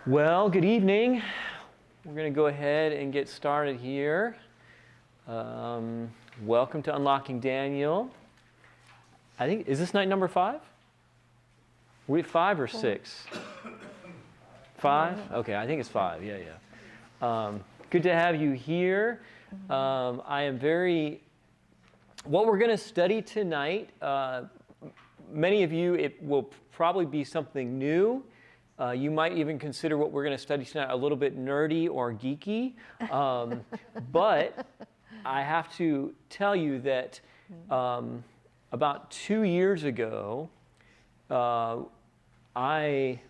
Well, good evening. We're going to go ahead and get started here. Welcome to Unlocking Daniel. Is this night number 5? We at 5 or 6? 5? Okay, I think it's 5. Yeah. Good to have you here. I am what we're going to study tonight, many of you, it will probably be something new. You might even consider what we're going to study tonight a little bit nerdy or geeky. But I have to tell you that about 2 years ago, I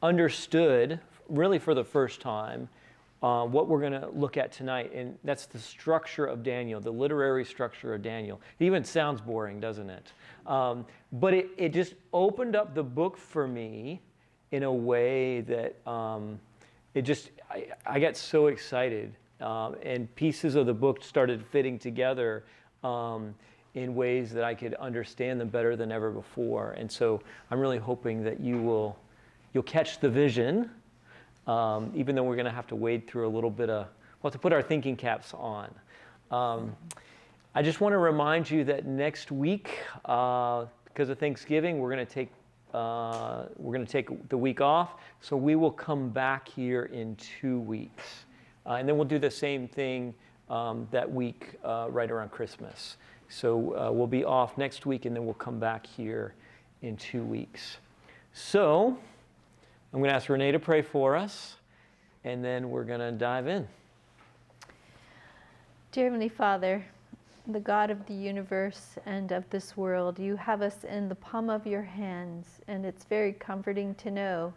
understood, really for the first time, what we're going to look at tonight, and that's the structure of Daniel, the literary structure of Daniel. It even sounds boring, doesn't it? But it just opened up the book for me in a way that I got so excited, and pieces of the book started fitting together in ways that I could understand them better than ever before. And so I'm really hoping that you'll catch the vision. Even though we're going to have to wade through a little bit we'll have to put our thinking caps on. I just want to remind you that next week, because of Thanksgiving, we're going to take the week off. So we will come back here in 2 weeks, and then we'll do the same thing that week right around Christmas. So we'll be off next week, and then we'll come back here in 2 weeks. So I'm going to ask Renee to pray for us, and then we're going to dive in. Dear Heavenly Father, the God of the universe and of this world, you have us in the palm of your hands, and it's very comforting to know,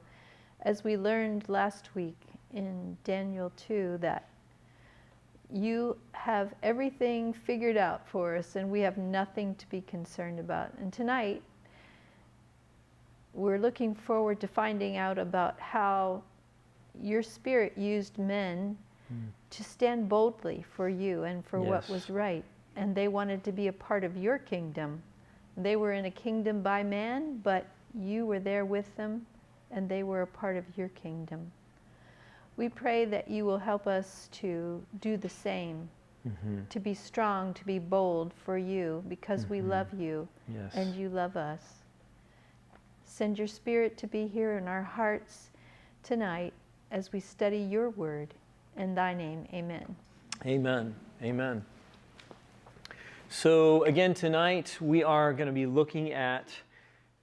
as we learned last week in Daniel 2, that you have everything figured out for us, and we have nothing to be concerned about. And tonight, we're looking forward to finding out about how your Spirit used men to stand boldly for you and for what was right. And they wanted to be a part of your kingdom. They were in a kingdom by man, but you were there with them, and they were a part of your kingdom. We pray that you will help us to do the same, to be strong, to be bold for you, because we love you and you love us. Send your Spirit to be here in our hearts tonight as we study your word. In thy name, amen. Amen. Amen. So again, tonight we are going to be looking at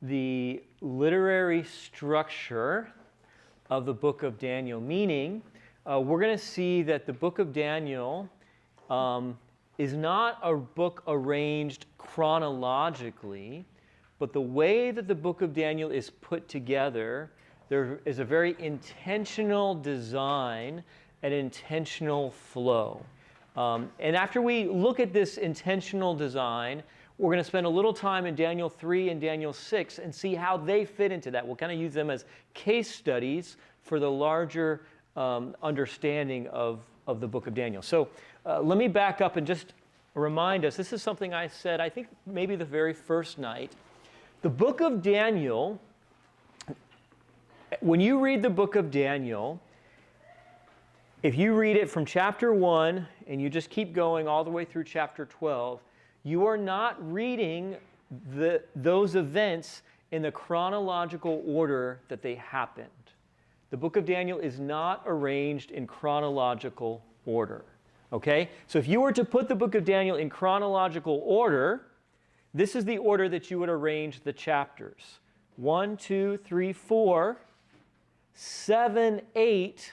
the literary structure of the book of Daniel, meaning we're going to see that the book of Daniel is not a book arranged chronologically, but the way that the book of Daniel is put together, there is a very intentional design and intentional flow. And after we look at this intentional design, we're going to spend a little time in Daniel 3 and Daniel 6 and see how they fit into that. We'll kind of use them as case studies for the larger understanding of the book of Daniel. So let me back up and just remind us, this is something I said, I think maybe the very first night. The book of Daniel, when you read the book of Daniel, if you read it from chapter 1 and you just keep going all the way through chapter 12, you are not reading those events in the chronological order that they happened. The book of Daniel is not arranged in chronological order. Okay? So if you were to put the book of Daniel in chronological order, this is the order that you would arrange the chapters. 1, 2, 3, 4, 7, 8,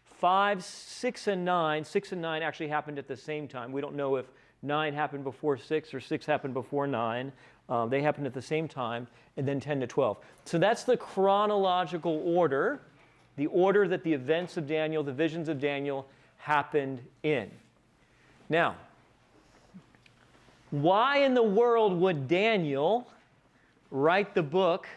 5, 6, and 9. 6 and 9 actually happened at the same time. We don't know if 9 happened before 6 or 6 happened before 9. They happened at the same time, and then 10 to 12. So that's the chronological order, the order that the events of Daniel, the visions of Daniel happened in. Now, why in the world would Daniel write the book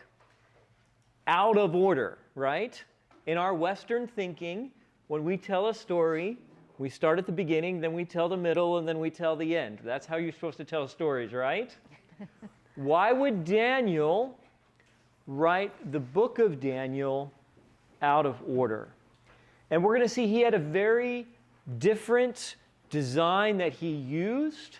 out of order, right? In our Western thinking, when we tell a story, we start at the beginning, then we tell the middle, and then we tell the end. That's how you're supposed to tell stories, right? Why would Daniel write the book of Daniel out of order. And we're going to see he had a very different design that he used.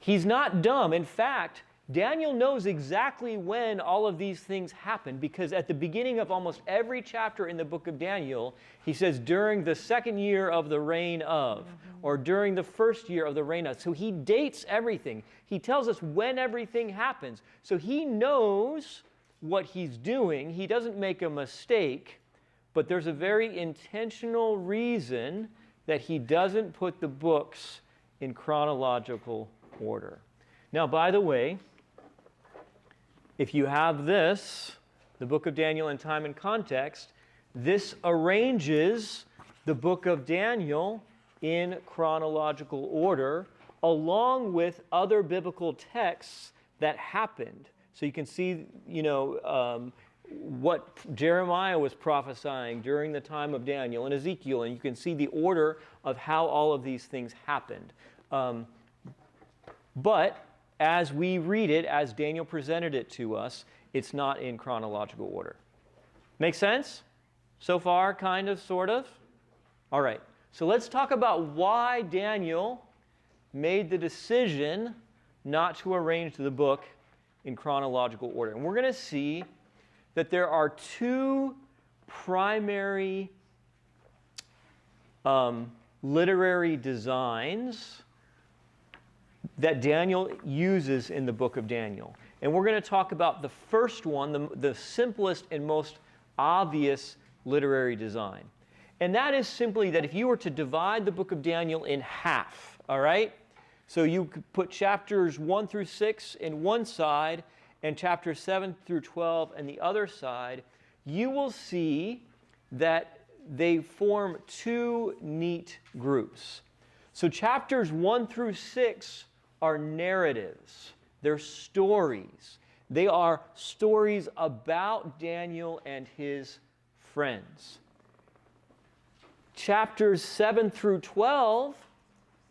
He's not dumb. In fact, Daniel knows exactly when all of these things happened, because at the beginning of almost every chapter in the book of Daniel, he says, during the second year of the reign of, or during the first year of the reign of. So he dates everything. He tells us when everything happens. So he knows what he's doing. He doesn't make a mistake, but there's a very intentional reason that he doesn't put the books in chronological order. Now, by the way, if you have this, the book of Daniel in time and context, this arranges the book of Daniel in chronological order, along with other biblical texts that happened. So you can see, what Jeremiah was prophesying during the time of Daniel and Ezekiel, and you can see the order of how all of these things happened. But as we read it, as Daniel presented it to us, it's not in chronological order. Make sense? So far, kind of, sort of? All right. So let's talk about why Daniel made the decision not to arrange the book in chronological order. And we're going to see that there are two primary literary designs that Daniel uses in the book of Daniel. And we're going to talk about the first one, the simplest and most obvious literary design. And that is simply that if you were to divide the book of Daniel in half, all right? So you could put chapters 1 through 6 in one side and chapters 7 through 12 on the other side, you will see that they form two neat groups. So chapters 1 through 6 are narratives. They're stories. They are stories about Daniel and his friends. Chapters 7 through 12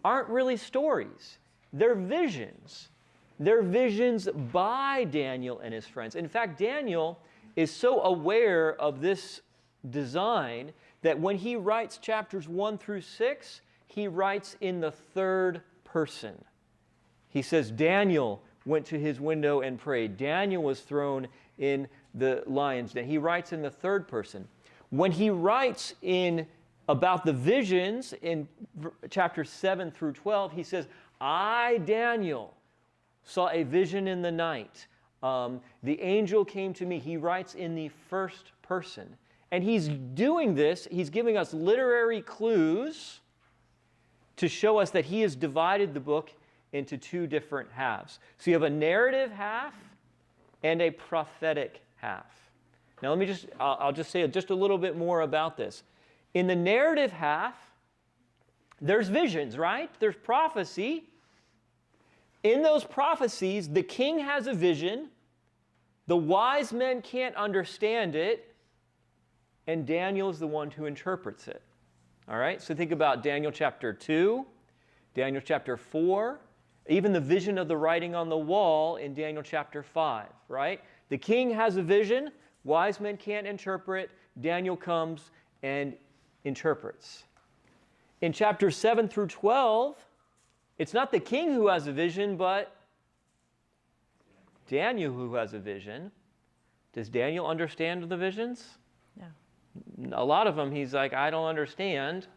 aren't really stories. They're visions. They're visions by Daniel and his friends. In fact, Daniel is so aware of this design that when he writes chapters 1 through 6, he writes in the third person. He says, Daniel went to his window and prayed. Daniel was thrown in the lion's den. He writes in the third person. When he writes about the visions in chapters 7 through 12, he says, I, Daniel, saw a vision in the night. The angel came to me. He writes in the first person. And he's doing this, he's giving us literary clues to show us that he has divided the book into two different halves. So you have a narrative half and a prophetic half. Now I'll just say just a little bit more about this. In the narrative half, there's visions, right? There's prophecy. In those prophecies, the king has a vision, the wise men can't understand it, and Daniel is the one who interprets it. All right? So think about Daniel chapter 2, Daniel chapter 4, even the vision of the writing on the wall in Daniel chapter 5, right? The king has a vision, wise men can't interpret, Daniel comes and interprets. In chapters 7 through 12, it's not the king who has a vision, but Daniel who has a vision. Does Daniel understand the visions? No. A lot of them, he's like, I don't understand.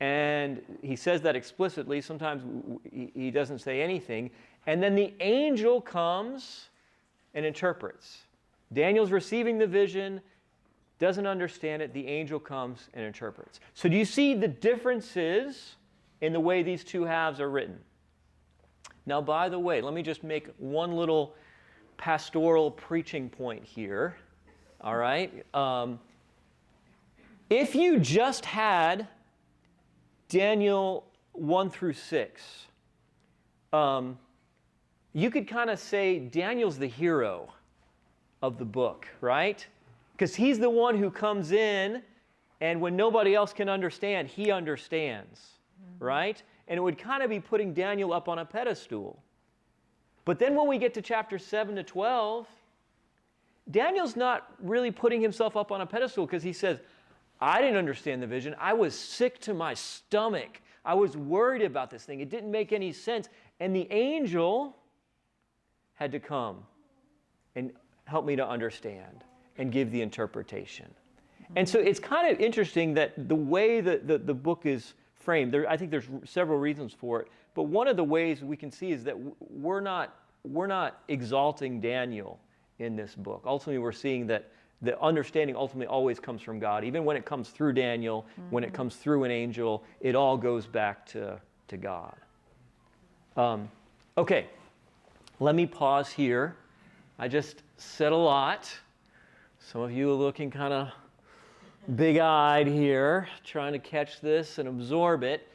And he says that explicitly. Sometimes he doesn't say anything. And then the angel comes and interprets. Daniel's receiving the vision, doesn't understand it. The angel comes and interprets. So do you see the differences in the way these two halves are written? Now, by the way, let me just make one little pastoral preaching point here. All right? If you just had Daniel 1 through 6, you could kind of say Daniel's the hero of the book, right? Because he's the one who comes in, and when nobody else can understand, he understands, right? And it would kind of be putting Daniel up on a pedestal. But then when we get to chapters 7 to 12, Daniel's not really putting himself up on a pedestal because he says, I didn't understand the vision. I was sick to my stomach. I was worried about this thing. It didn't make any sense. And the angel had to come and help me to understand and give the interpretation. And so it's kind of interesting that the way that the book is framed, I think there's several reasons for it, but one of the ways we can see is that we're not exalting Daniel in this book. Ultimately, we're seeing that the understanding ultimately always comes from God. Even when it comes through Daniel, when it comes through an angel, it all goes back to God. Okay, let me pause here. I just said a lot. Some of you are looking kind of big-eyed here, trying to catch this and absorb it.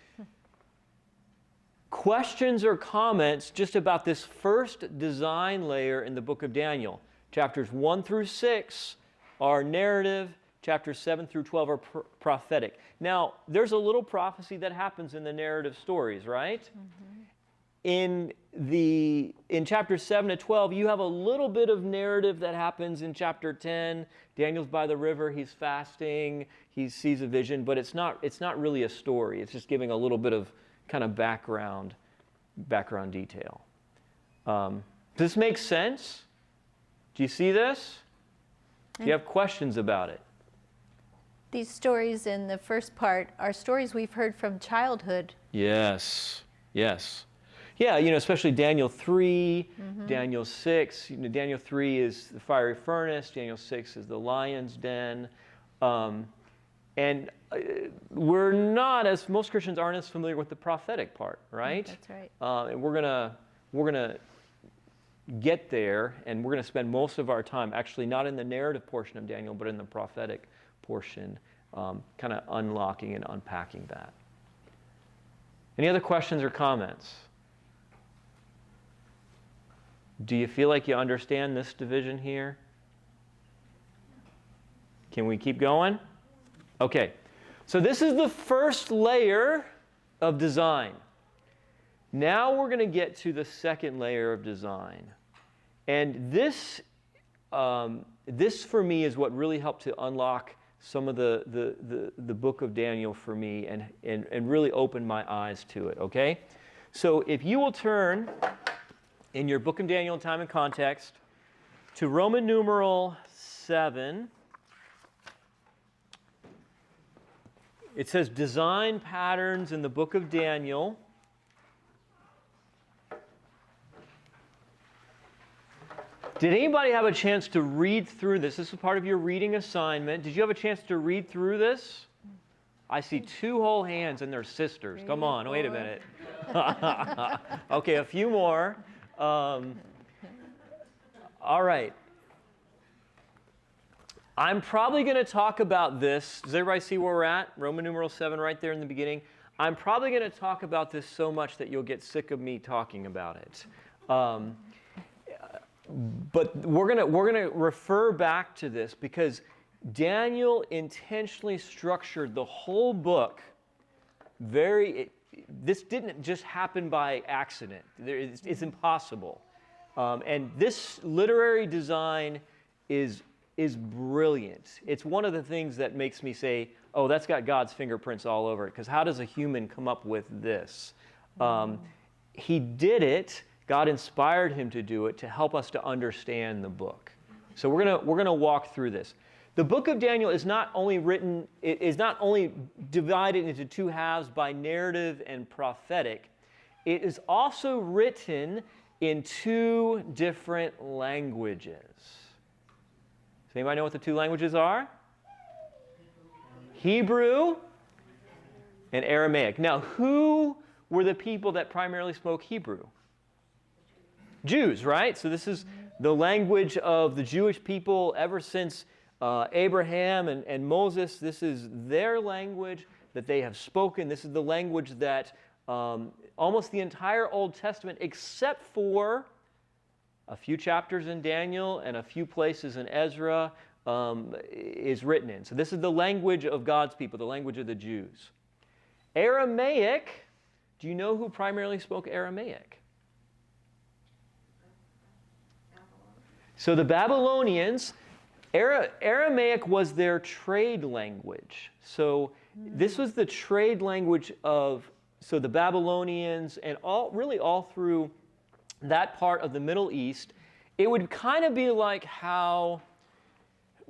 Questions or comments just about this first design layer in the book of Daniel? Chapters 1 through 6 are narrative. Chapters 7 through 12 are prophetic. Now, there's a little prophecy that happens in the narrative stories, right? In chapters 7 to 12, you have a little bit of narrative that happens in chapter 10. Daniel's by the river, he's fasting, he sees a vision, but it's not really a story. It's just giving a little bit of kind of background detail. Does this make sense? Do you see this? Do you have questions about it? These stories in the first part are stories we've heard from childhood. Yes. Yeah, especially Daniel 3, Daniel 6. Daniel 3 is the fiery furnace. Daniel 6 is the lion's den. And we're not, as most Christians aren't as familiar with the prophetic part, right? That's right. And we're gonna get there, and we're gonna spend most of our time actually not in the narrative portion of Daniel, but in the prophetic portion, kind of unlocking and unpacking that. Any other questions or comments? Do you feel like you understand this division here? Can we keep going? Okay, so this is the first layer of design. Now we're going to get to the second layer of design. And this for me is what really helped to unlock some of the book of Daniel for me and really open my eyes to it, okay? So if you will turn in your book of Daniel in Time and Context to Roman numeral 7. It says design patterns in the book of Daniel. Did anybody have a chance to read through this? This is part of your reading assignment. Did you have a chance to read through this? I see 2 whole hands and they're sisters. Come on, wait a minute. Okay, a few more. All right. I'm probably going to talk about this. Does everybody see where we're at? Roman numeral 7 right there in the beginning. I'm probably going to talk about this so much that you'll get sick of me talking about it. But we're gonna refer back to this because Daniel intentionally structured the whole book this didn't just happen by accident. It's impossible. And this literary design is brilliant. It's one of the things that makes me say, oh, that's got God's fingerprints all over it, because how does a human come up with this? He did it. God inspired him to do it to help us to understand the book. So we're gonna walk through this. The book of Daniel is not only divided into 2 halves by narrative and prophetic. It is also written in 2 different languages. Does anybody know what the 2 languages are? Hebrew and Aramaic. Now, who were the people that primarily spoke Hebrew? Jews, right? So this is the language of the Jewish people ever since Abraham and Moses. This is their language that they have spoken. This is the language that almost the entire Old Testament, except for a few chapters in Daniel and a few places in Ezra, is written in. So this is the language of God's people, the language of the Jews. Aramaic, do you know who primarily spoke Aramaic? So the Babylonians, Aramaic was their trade language. So this was the trade language of, so the Babylonians and really all through that part of the Middle East, it would kind of be like how,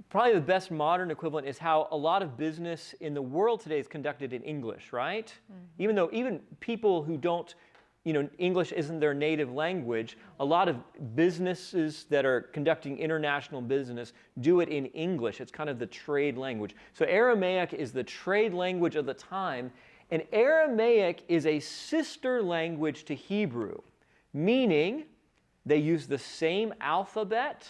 probably the best modern equivalent is how a lot of business in the world today is conducted in English, right? Even though even people who don't, English isn't their native language, a lot of businesses that are conducting international business do it in English. It's kind of the trade language. So Aramaic is the trade language of the time, and Aramaic is a sister language to Hebrew, meaning they use the same alphabet.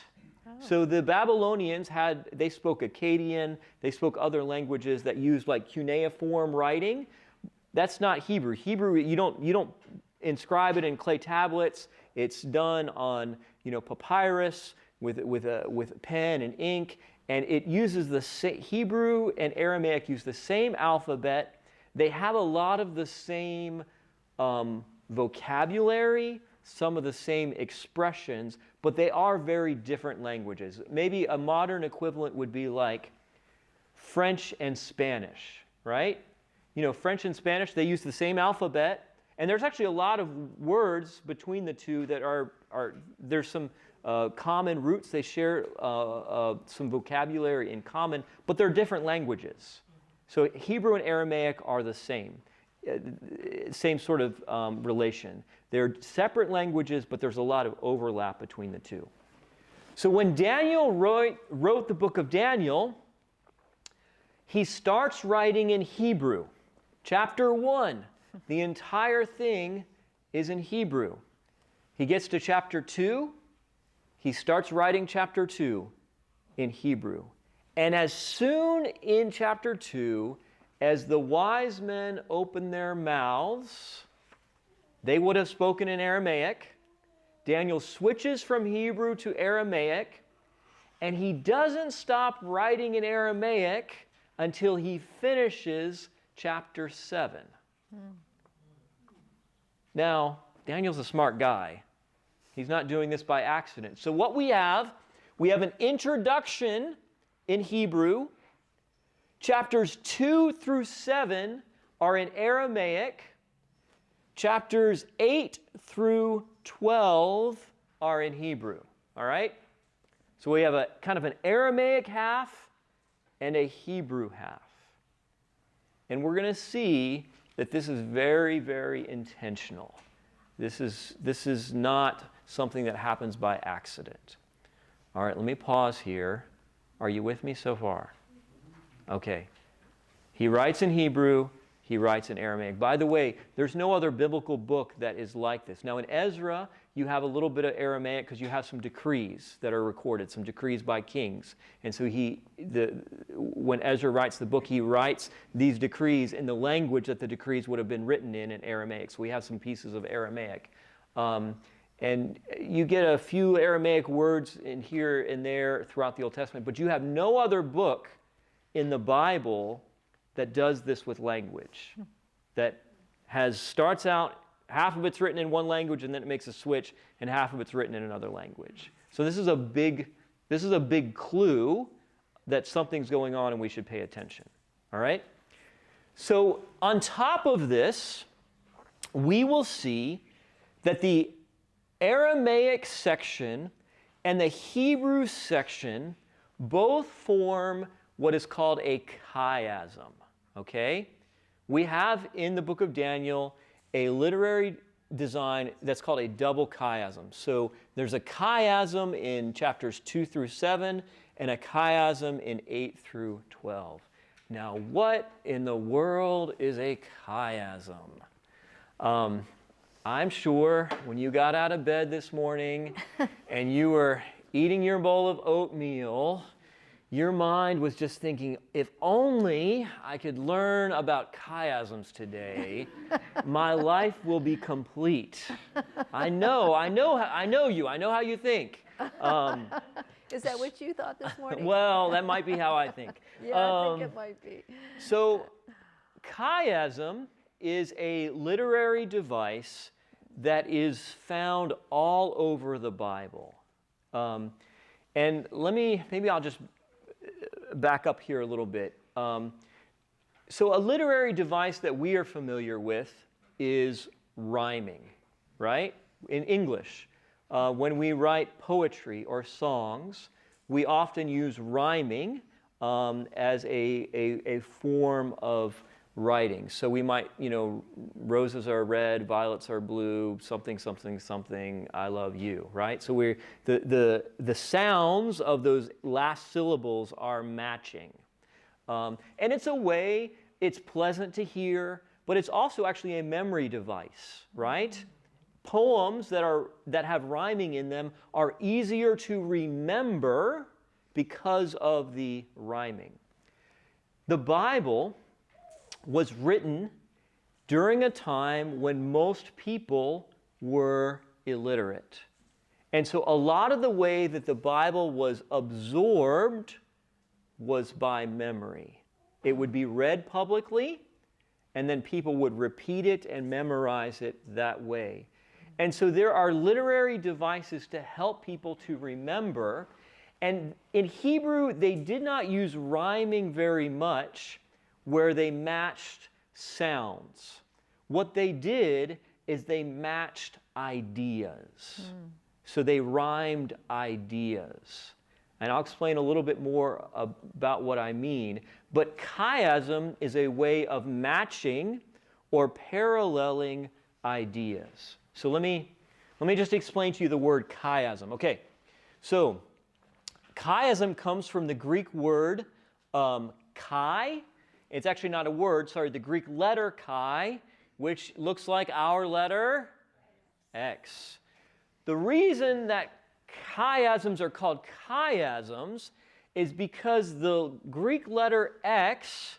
So the Babylonians they spoke Akkadian, they spoke other languages that used like cuneiform writing. That's not Hebrew. Hebrew, you don't inscribe it in clay tablets. It's done on, papyrus with pen and ink, and it uses Hebrew and Aramaic use the same alphabet. They have a lot of the same vocabulary, some of the same expressions, but they are very different languages. Maybe a modern equivalent would be like French and Spanish, right? French and Spanish, they use the same alphabet, and there's actually a lot of words between the two that there's some common roots. They share some vocabulary in common, but they're different languages. So Hebrew and Aramaic are the same sort of relation. They're separate languages, but there's a lot of overlap between the two. So when Daniel wrote the book of Daniel, he starts writing in Hebrew. Chapter 1, the entire thing is in Hebrew. He gets to chapter 2, he starts writing chapter 2 in Hebrew. And as soon in chapter 2 as the wise men opened their mouths, they would have spoken in Aramaic. Daniel switches from Hebrew to Aramaic, and he doesn't stop writing in Aramaic until he finishes chapter 7. Now, Daniel's a smart guy. He's not doing this by accident. So what we have an introduction in Hebrew. Chapters 2 through 7 are in Aramaic. Chapters 8 through 12 are in Hebrew. All right? So we have a kind of an Aramaic half and a Hebrew half. And we're going to see that this is very, very intentional. This is not something that happens by accident. All right, let me pause here. Are you with me so far? Okay. He writes in Hebrew, he writes in Aramaic. By the way, there's no other biblical book that is like this. Now in Ezra, you have a little bit of Aramaic because you have some decrees that are recorded, some decrees by kings. And so when Ezra writes the book, he writes these decrees in the language that the decrees would have been written in Aramaic. So we have some pieces of Aramaic. And you get a few Aramaic words in here and there throughout the Old Testament, but you have no other book in the Bible that does this with language, that starts out, half of it's written in one language and then it makes a switch, and half of it's written in another language. So this is a big clue that something's going on and we should pay attention. All right? So on top of this, we will see that the Aramaic section and the Hebrew section both form what is called a chiasm. Okay? We have in the book of Daniel a literary design that's called a double chiasm. So there's a chiasm in chapters 2 through 7 and a chiasm in 8 through 12. Now, what in the world is a chiasm? I'm sure when you got out of bed this morning and you were eating your bowl of oatmeal, your mind was just thinking, if only I could learn about chiasms today, my life will be complete. I know you. I know how you think. Is that what you thought this morning? Well, that might be how I think. Yeah, I think it might be. So, chiasm is a literary device that is found all over the Bible. And maybe I'll just back up here a little bit. So a literary device that we are familiar with is rhyming, right? In English, when we write poetry or songs, we often use rhyming as a form of writing. So we might, roses are red, violets are blue, something, something, something, I love you, right? So the sounds of those last syllables are matching. And it's a way, it's pleasant to hear, but it's also actually a memory device, right? Poems that have rhyming in them are easier to remember because of the rhyming. The Bible was written during a time when most people were illiterate. And so a lot of the way that the Bible was absorbed was by memory. It would be read publicly, and then people would repeat it and memorize it that way. And so there are literary devices to help people to remember. And in Hebrew, they did not use rhyming very much where they matched sounds. What they did is they matched ideas. So they rhymed ideas. And I'll explain a little bit more about what I mean. But chiasm is a way of matching or paralleling ideas. So let me just explain to you the word chiasm. Okay, so chiasm comes from the Greek word chi. It's actually not a word, the Greek letter chi, which looks like our letter X. The reason that chiasms are called chiasms is because the Greek letter X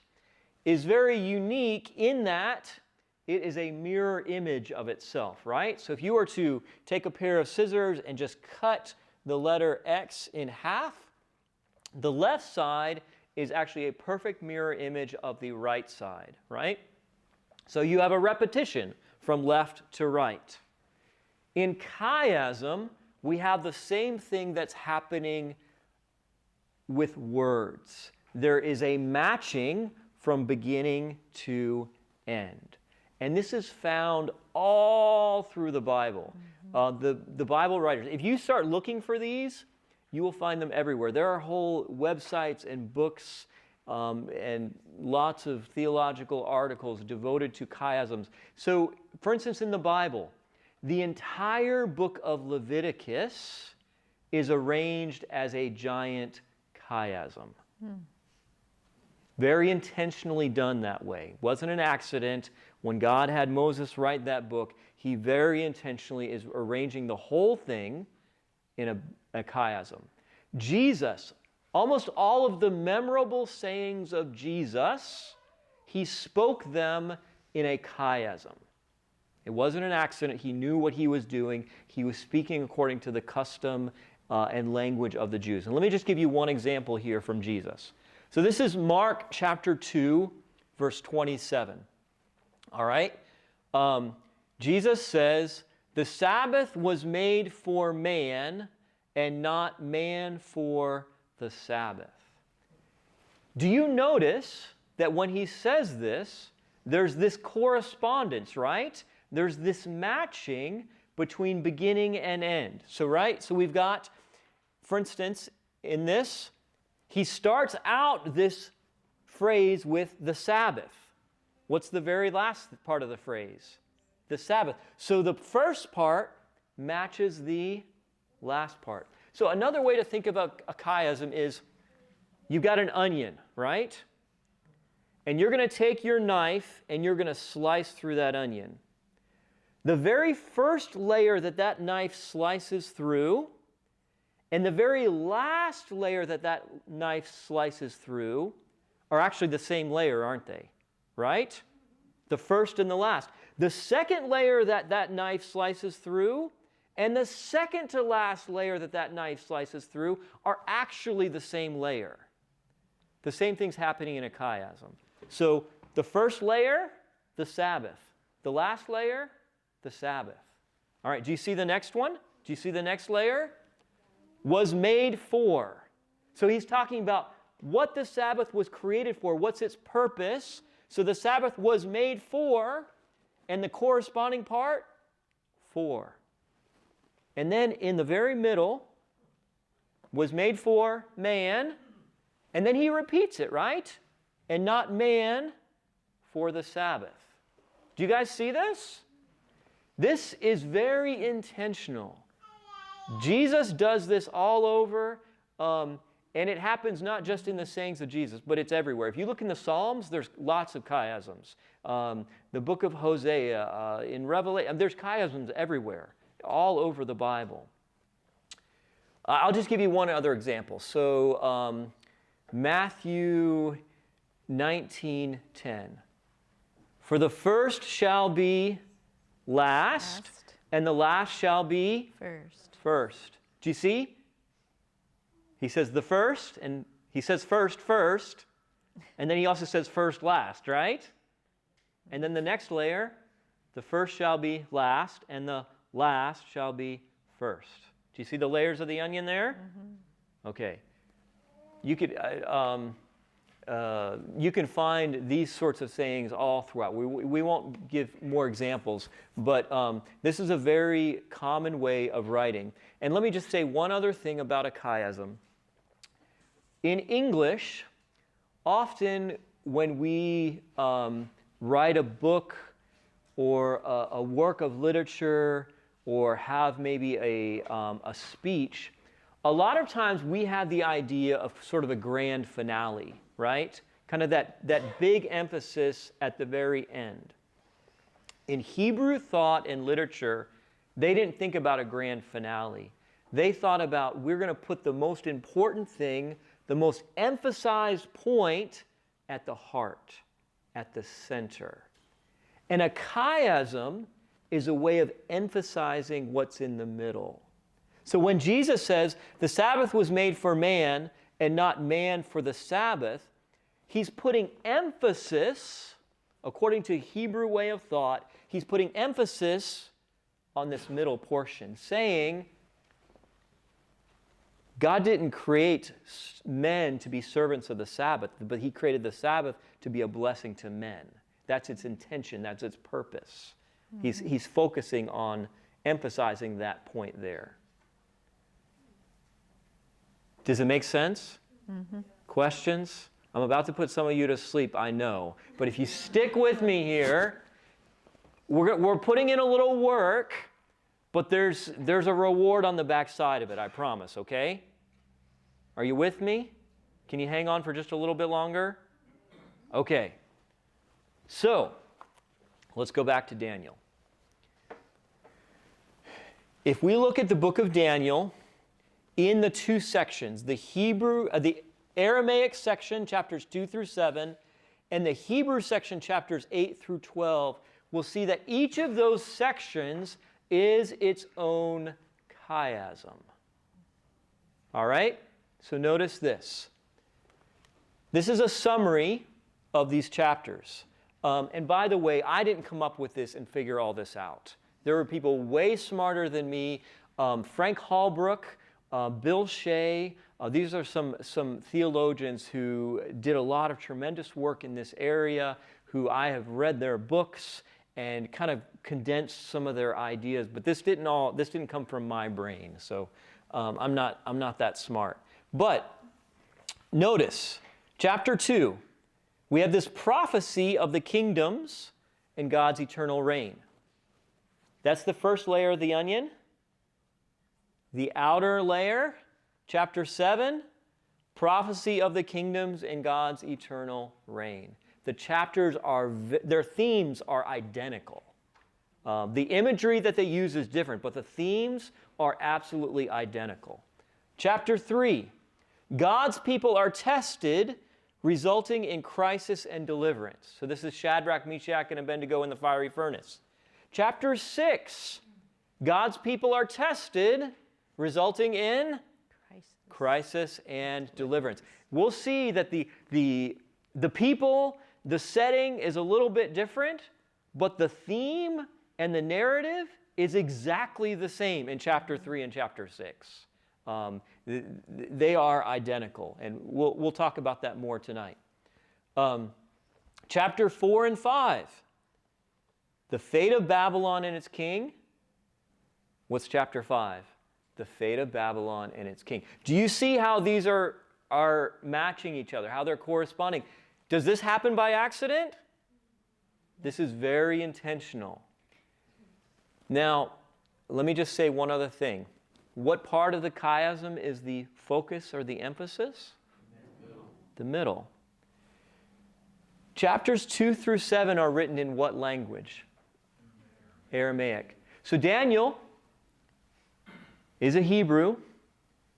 is very unique in that it is a mirror image of itself, right? So if you were to take a pair of scissors and just cut the letter X in half, the left side is actually a perfect mirror image of the right side, right? So you have a repetition from left to right. In chiasm, we have the same thing that's happening with words. There is a matching from beginning to end. And this is found all through the Bible. The Bible writers, if you start looking for these, you will find them everywhere. There are whole websites and books and lots of theological articles devoted to chiasms. So, for instance, in the Bible, the entire book of Leviticus is arranged as a giant chiasm. Very intentionally done that way. Wasn't an accident. When God had Moses write that book, he very intentionally is arranging the whole thing in a chiasm. Jesus, almost all of the memorable sayings of Jesus, he spoke them in a chiasm. It wasn't an accident. He knew what he was doing. He was speaking according to the custom and language of the Jews. And let me just give you one example here from Jesus. So this is Mark chapter 2, verse 27. All right? Jesus says, "The Sabbath was made for man, and not man for the Sabbath." Do you notice that when he says this, there's this correspondence, right? There's this matching between beginning and end. So we've got, for instance, in this, he starts out this phrase with the Sabbath. What's the very last part of the phrase? The Sabbath. So the first part matches the last part. So another way to think about a chiasm is you've got an onion, right? And you're going to take your knife and you're going to slice through that onion. The very first layer that knife slices through and the very last layer that knife slices through are actually the same layer, aren't they? Right? The first and the last. The second layer that knife slices through and the second to last layer that knife slices through are actually the same layer. The same thing's happening in a chiasm. So the first layer, the Sabbath. The last layer, the Sabbath. All right, do you see the next one? Do you see the next layer? was made for. So he's talking about what the Sabbath was created for, what's its purpose. So the Sabbath was made for, and the corresponding part, for. And then in the very middle, was made for man, and then he repeats it, right? And not man for the Sabbath. Do you guys see this? This is very intentional. Jesus does this all over, and it happens not just in the sayings of Jesus, but it's everywhere. If you look in the Psalms, there's lots of chiasms. The book of Hosea, in Revelation, there's chiasms everywhere, all over the Bible. I'll just give you one other example. So Matthew 19:10. For the first shall be last, and the last shall be first. Do you see? He says the first, and he says first, and then he also says first last, right? And then the next layer, the first shall be last, and the last shall be first. Do you see the layers of the onion there? Mm-hmm. Okay. You can find these sorts of sayings all throughout. We won't give more examples, but this is a very common way of writing. And let me just say one other thing about a chiasm. In English, often when we write a book or a work of literature or have maybe a speech, a lot of times we have the idea of sort of a grand finale, right? Kind of that big emphasis at the very end. In Hebrew thought and literature, they didn't think about a grand finale. They thought about, we're going to put the most important thing, the most emphasized point at the heart, at the center. And a chiasm is a way of emphasizing what's in the middle. So when Jesus says the Sabbath was made for man and not man for the Sabbath, he's putting emphasis, according to Hebrew way of thought, he's putting emphasis on this middle portion, saying God didn't create men to be servants of the Sabbath, but he created the Sabbath to be a blessing to men. That's its intention, that's its purpose. Mm-hmm. He's focusing on emphasizing that point there. Does it make sense? Mm-hmm. Questions? I'm about to put some of you to sleep, I know. But if you stick with me here, we're putting in a little work, but there's a reward on the backside of it, I promise, okay? Are you with me? Can you hang on for just a little bit longer? Okay. So, let's go back to Daniel. If we look at the book of Daniel, in the two sections, the Aramaic section, chapters 2 through 7, and the Hebrew section, chapters 8 through 12, we'll see that each of those sections is its own chiasm. All right? So notice this. This is a summary of these chapters. And by the way, I didn't come up with this and figure all this out. There were people way smarter than me. Frank Holbrook, Bill Shea, these are some theologians who did a lot of tremendous work in this area, who I have read their books and kind of condensed some of their ideas. But this didn't come from my brain, so I'm not that smart. But notice, chapter 2, we have this prophecy of the kingdoms and God's eternal reign. That's the first layer of the onion. The outer layer, chapter 7, prophecy of the kingdoms and God's eternal reign. The chapters their themes are identical. The imagery that they use is different, but the themes are absolutely identical. Chapter 3, God's people are tested, resulting in crisis and deliverance. So this is Shadrach, Meshach, and Abednego in the fiery furnace. Chapter 6, God's people are tested, resulting in crisis and deliverance. We'll see that the people, the setting is a little bit different, but the theme and the narrative is exactly the same in chapter 3 and chapter 6. They are identical, and we'll talk about that more tonight. Chapter 4 and 5, the fate of Babylon and its king. What's chapter 5? The fate of Babylon and its king. Do you see how these are matching each other, how they're corresponding? Does this happen by accident? This is very intentional. Now, let me just say one other thing. What part of the chiasm is the focus or the emphasis? The middle. Chapters 2 through 7 are written in what language? Aramaic. So Daniel is a Hebrew.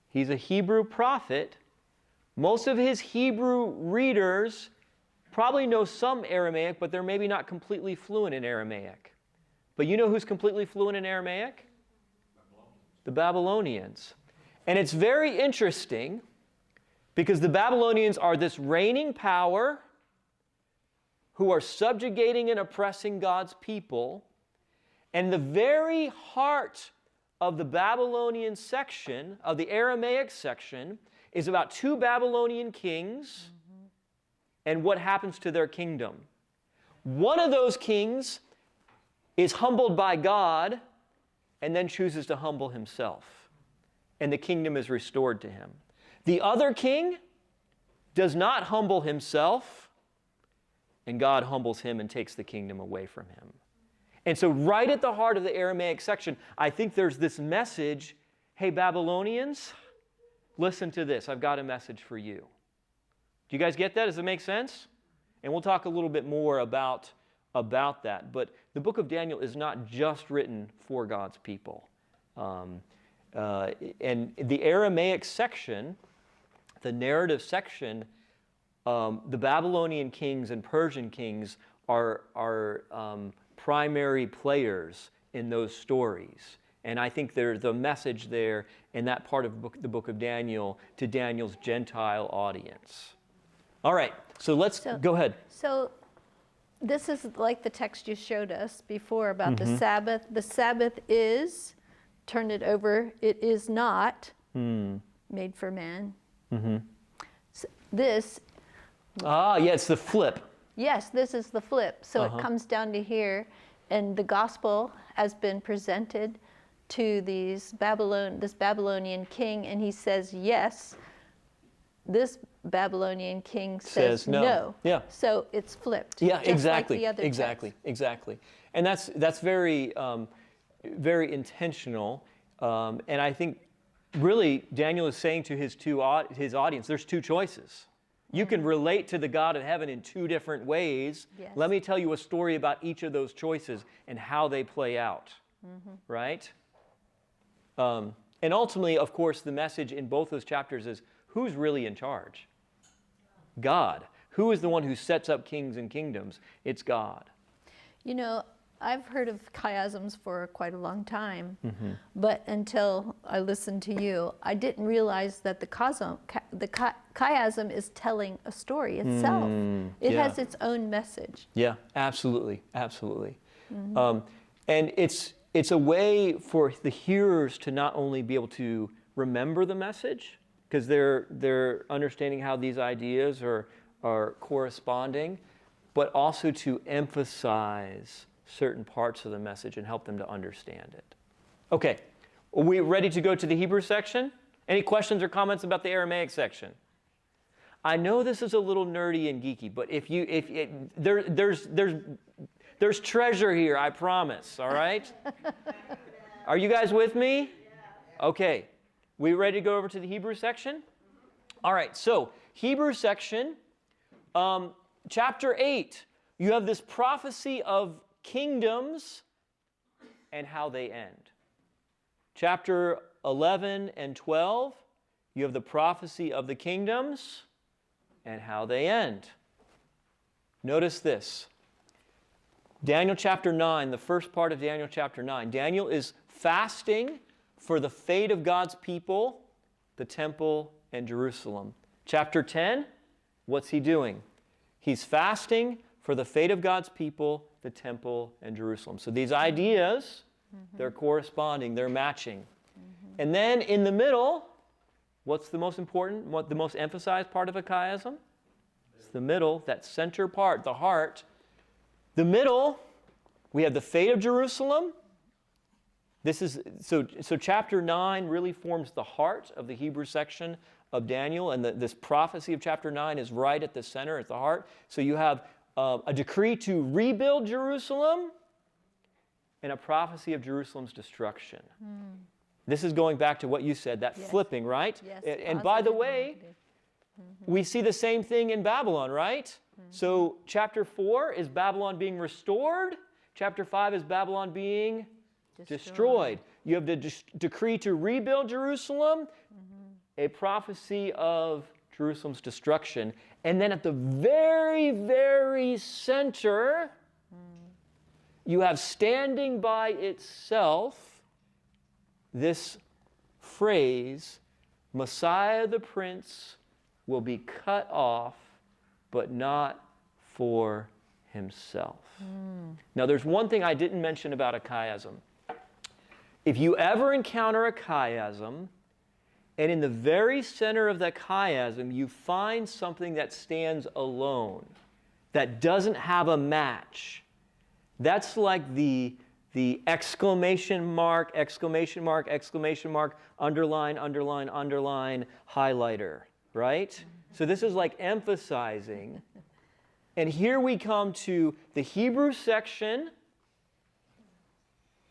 He's a Hebrew prophet. Most of his Hebrew readers probably know some Aramaic, but they're maybe not completely fluent in Aramaic. But you know who's completely fluent in Aramaic? The Babylonians. And it's very interesting because the Babylonians are this reigning power who are subjugating and oppressing God's people. And the very heart of the Babylonian section, of the Aramaic section, is about two Babylonian kings and what happens to their kingdom. One of those kings is humbled by God and then chooses to humble himself, and the kingdom is restored to him. The other king does not humble himself, and God humbles him and takes the kingdom away from him. And so right at the heart of the Aramaic section, I think there's this message, hey, Babylonians, listen to this. I've got a message for you. Do you guys get that? Does it make sense? And we'll talk a little bit more about that. But the book of Daniel is not just written for God's people. And the Aramaic section, the narrative section, the Babylonian kings and Persian kings are primary players in those stories. And I think there's a message there in that part of the book of Daniel to Daniel's Gentile audience. All right, so let's go ahead. So this is like the text you showed us before about the Sabbath. The Sabbath is, turn it over, it is not made for man. So this. It's the flip. Yes, this is the flip. So it comes down to here, and the gospel has been presented to this Babylonian king, and he says yes. This Babylonian king says no. Yeah. So it's flipped. Yeah, just exactly. Like the other Exactly. And that's very very intentional. And I think really Daniel is saying to his audience, there's two choices. You can relate to the God of heaven in two different ways. Yes. Let me tell you a story about each of those choices and how they play out. Right? And ultimately, of course, the message in both those chapters is, who's really in charge? God. Who is the one who sets up kings and kingdoms? It's God. You know, I've heard of chiasms for quite a long time, but until I listened to you, I didn't realize that the chiasm is telling a story itself. It has its own message. Yeah, absolutely. And it's a way for the hearers to not only be able to remember the message, because they're understanding how these ideas are corresponding, but also to emphasize certain parts of the message and help them to understand it. Okay, are we ready to go to the Hebrew section? Any questions or comments about the Aramaic section? I know this is a little nerdy and geeky, but there's treasure here, I promise, all right? Are you guys with me? Okay. We ready to go over to the Hebrew section? All right, so Hebrew section, chapter 8. You have this prophecy of kingdoms and how they end. Chapter 11 and 12, you have the prophecy of the kingdoms and how they end. Notice this. Daniel chapter 9, the first part of Daniel chapter 9. Daniel is fasting for the fate of God's people, the temple, and Jerusalem. Chapter 10, what's he doing? He's fasting for the fate of God's people, the temple, and Jerusalem. So these ideas, they're corresponding, they're matching. And then in the middle, What's the most important, what the most emphasized part of a chiasm? It's the middle, that center part, the heart. The middle, we have the fate of Jerusalem. This is so chapter 9 really forms the heart of the Hebrew section of Daniel, and this prophecy of chapter 9 is right at the center, at the heart. So you have a decree to rebuild Jerusalem and a prophecy of Jerusalem's destruction. This is going back to what you said, that flipping, right? Yes, and by the positive and way, negative. we see the same thing in Babylon, right? So chapter 4 is Babylon being restored. Chapter 5 is Babylon being destroyed. You have the decree to rebuild Jerusalem, a prophecy of Jerusalem's destruction. And then at the very, very center, you have standing by itself this phrase, Messiah the Prince will be cut off, but not for himself. Now, there's one thing I didn't mention about a chiasm. If you ever encounter a chiasm, and in the very center of that chiasm, you find something that stands alone, that doesn't have a match, that's like the exclamation mark, exclamation mark, exclamation mark, underline, underline, underline, highlighter, right? So this is like emphasizing. And here we come to the Hebrew section,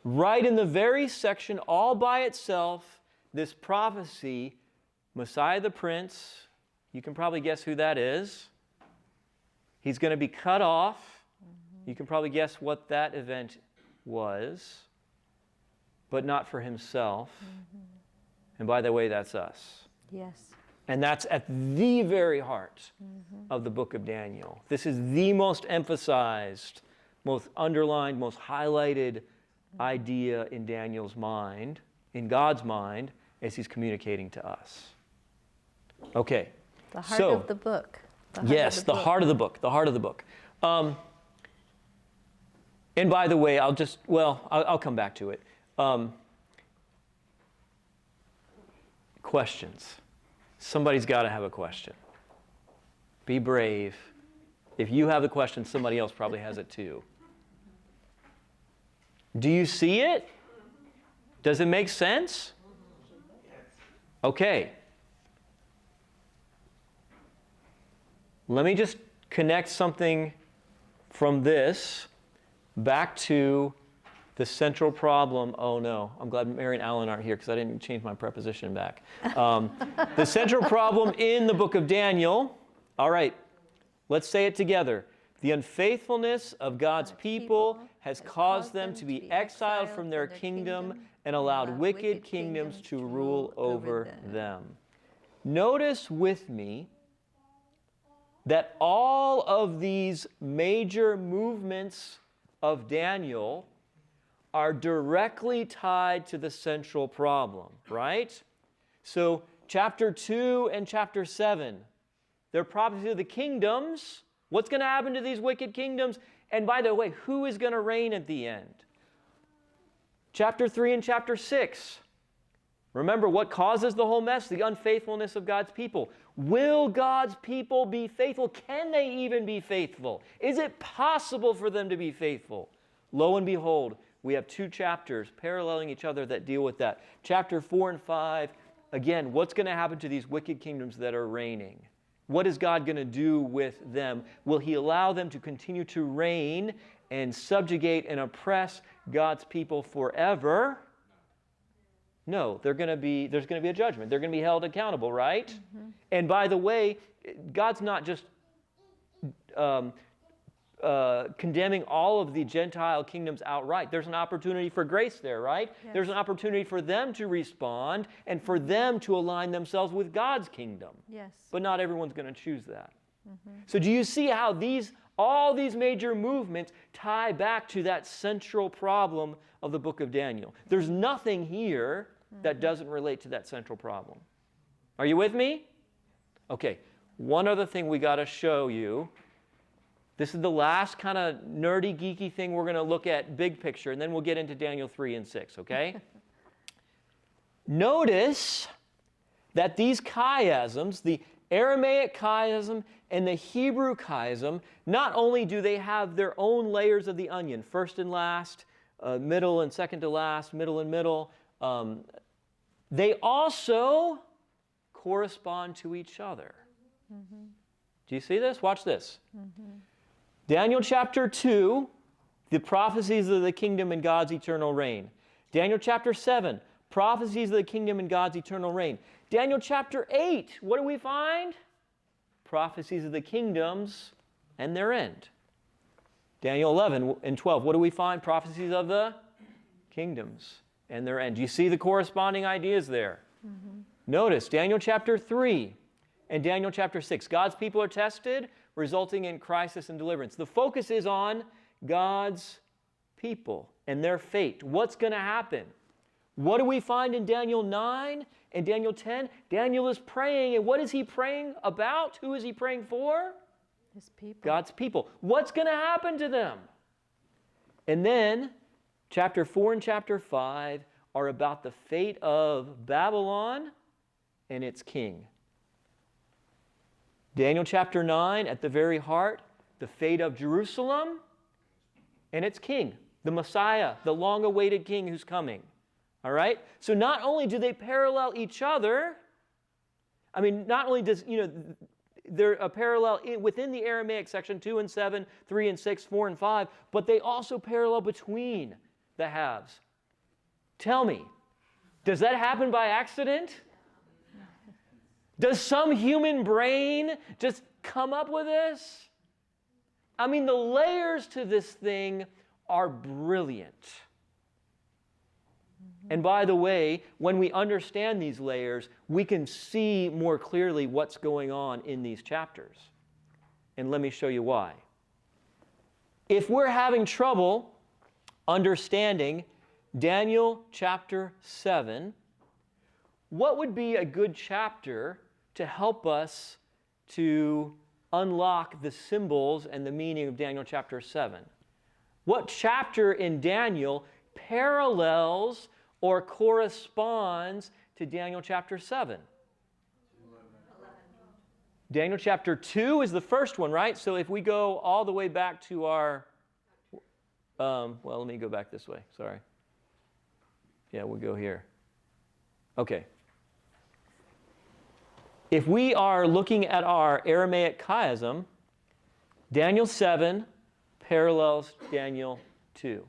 right in the very section, all by itself, this prophecy, Messiah the Prince. You can probably guess who that is. He's going to be cut off. You can probably guess what that event was, but not for himself. And by the way, that's us. Yes. And that's at the very heart of the book of Daniel. This is the most emphasized, most underlined, most highlighted idea in Daniel's mind, in God's mind, as he's communicating to us. Okay. The heart of the book. Yes, the heart of the book. The heart of the book. And by the way, I'll come back to it. Questions. Somebody's got to have a question. Be brave. If you have the question, somebody else probably has it too. Do you see it? Does it make sense? Okay. Let me just connect something from this back to the central problem. Oh no, I'm glad Mary and Alan aren't here because I didn't change my preposition back. The central problem in the book of Daniel. All right, let's say it together. The unfaithfulness of God's people has caused them to be exiled from their kingdom and allowed wicked kingdoms to rule over them. Notice with me that all of these major movements of Daniel are directly tied to the central problem, right? So chapter 2 and chapter 7, they're prophecy of the kingdoms. What's going to happen to these wicked kingdoms? And by the way, who is going to reign at the end? Chapter 3 and chapter 6. Remember, what causes the whole mess? The unfaithfulness of God's people. Will God's people be faithful? Can they even be faithful? Is it possible for them to be faithful? Lo and behold, we have 2 chapters paralleling each other that deal with that. Chapter 4 and 5, again, what's going to happen to these wicked kingdoms that are reigning? What is God going to do with them? Will he allow them to continue to reign and subjugate and oppress God's people forever? No, there's going to be a judgment. They're going to be held accountable, right? And by the way, God's not just condemning all of the Gentile kingdoms outright. There's an opportunity for grace there, right? Yes. There's an opportunity for them to respond and for them to align themselves with God's kingdom. Yes. But not everyone's going to choose that. So do you see how all these major movements tie back to that central problem of the book of Daniel? There's nothing here that doesn't relate to that central problem. Are you with me? Okay, one other thing we got to show you. This is the last kind of nerdy, geeky thing we're going to look at big picture, and then we'll get into Daniel 3 and 6, okay? Notice that these chiasms, the Aramaic chiasm and the Hebrew chiasm, not only do they have their own layers of the onion, first and last, middle and second to last, middle and middle, they also correspond to each other. Mm-hmm. Do you see this? Watch this. Mm-hmm. Daniel chapter 2, the prophecies of the kingdom and God's eternal reign. Daniel chapter 7, prophecies of the kingdom and God's eternal reign. Daniel chapter 8, what do we find? Prophecies of the kingdoms and their end. Daniel 11 and 12, what do we find? Prophecies of the kingdoms and their end. Do you see the corresponding ideas there? Mm-hmm. Notice Daniel chapter 3 and Daniel chapter 6. God's people are tested, resulting in crisis and deliverance. The focus is on God's people and their fate. What's going to happen? What do we find in Daniel 9 and Daniel 10? Daniel is praying, and what is he praying about? Who is he praying for? His people. God's people. What's going to happen to them? And then chapter 4 and chapter 5 are about the fate of Babylon and its king. Daniel chapter 9, at the very heart, the fate of Jerusalem and its king, the Messiah, the long-awaited king who's coming. All right? So not only do they parallel each other, I mean, not only does, they're a parallel within the Aramaic section, 2 and 7, 3 and 6, 4 and 5, but they also parallel between the halves. Tell me, does that happen by accident? Does some human brain just come up with this? I mean, the layers to this thing are brilliant. Mm-hmm. And by the way, when we understand these layers, we can see more clearly what's going on in these chapters. And let me show you why. If we're having trouble understanding Daniel chapter 7, what would be a good chapter to help us to unlock the symbols and the meaning of Daniel chapter 7? What chapter in Daniel parallels or corresponds to Daniel chapter 7? 11. Daniel chapter 2 is the first one, right? So if we go all the way back to our, let me go back this way, sorry. Yeah, we'll go here. Okay. If we are looking at our Aramaic chiasm, Daniel 7 parallels Daniel 2.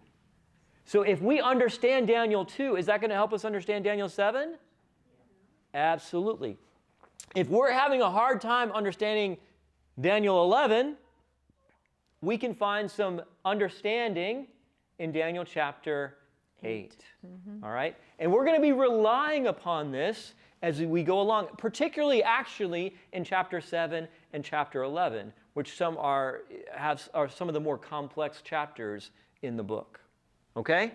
So if we understand Daniel 2, is that going to help us understand Daniel 7? Absolutely. If we're having a hard time understanding Daniel 11, we can find some understanding in Daniel chapter 8. Mm-hmm. All right? And we're going to be relying upon this as we go along, particularly actually in chapter 7 and chapter 11, which are some of the more complex chapters in the book. Okay?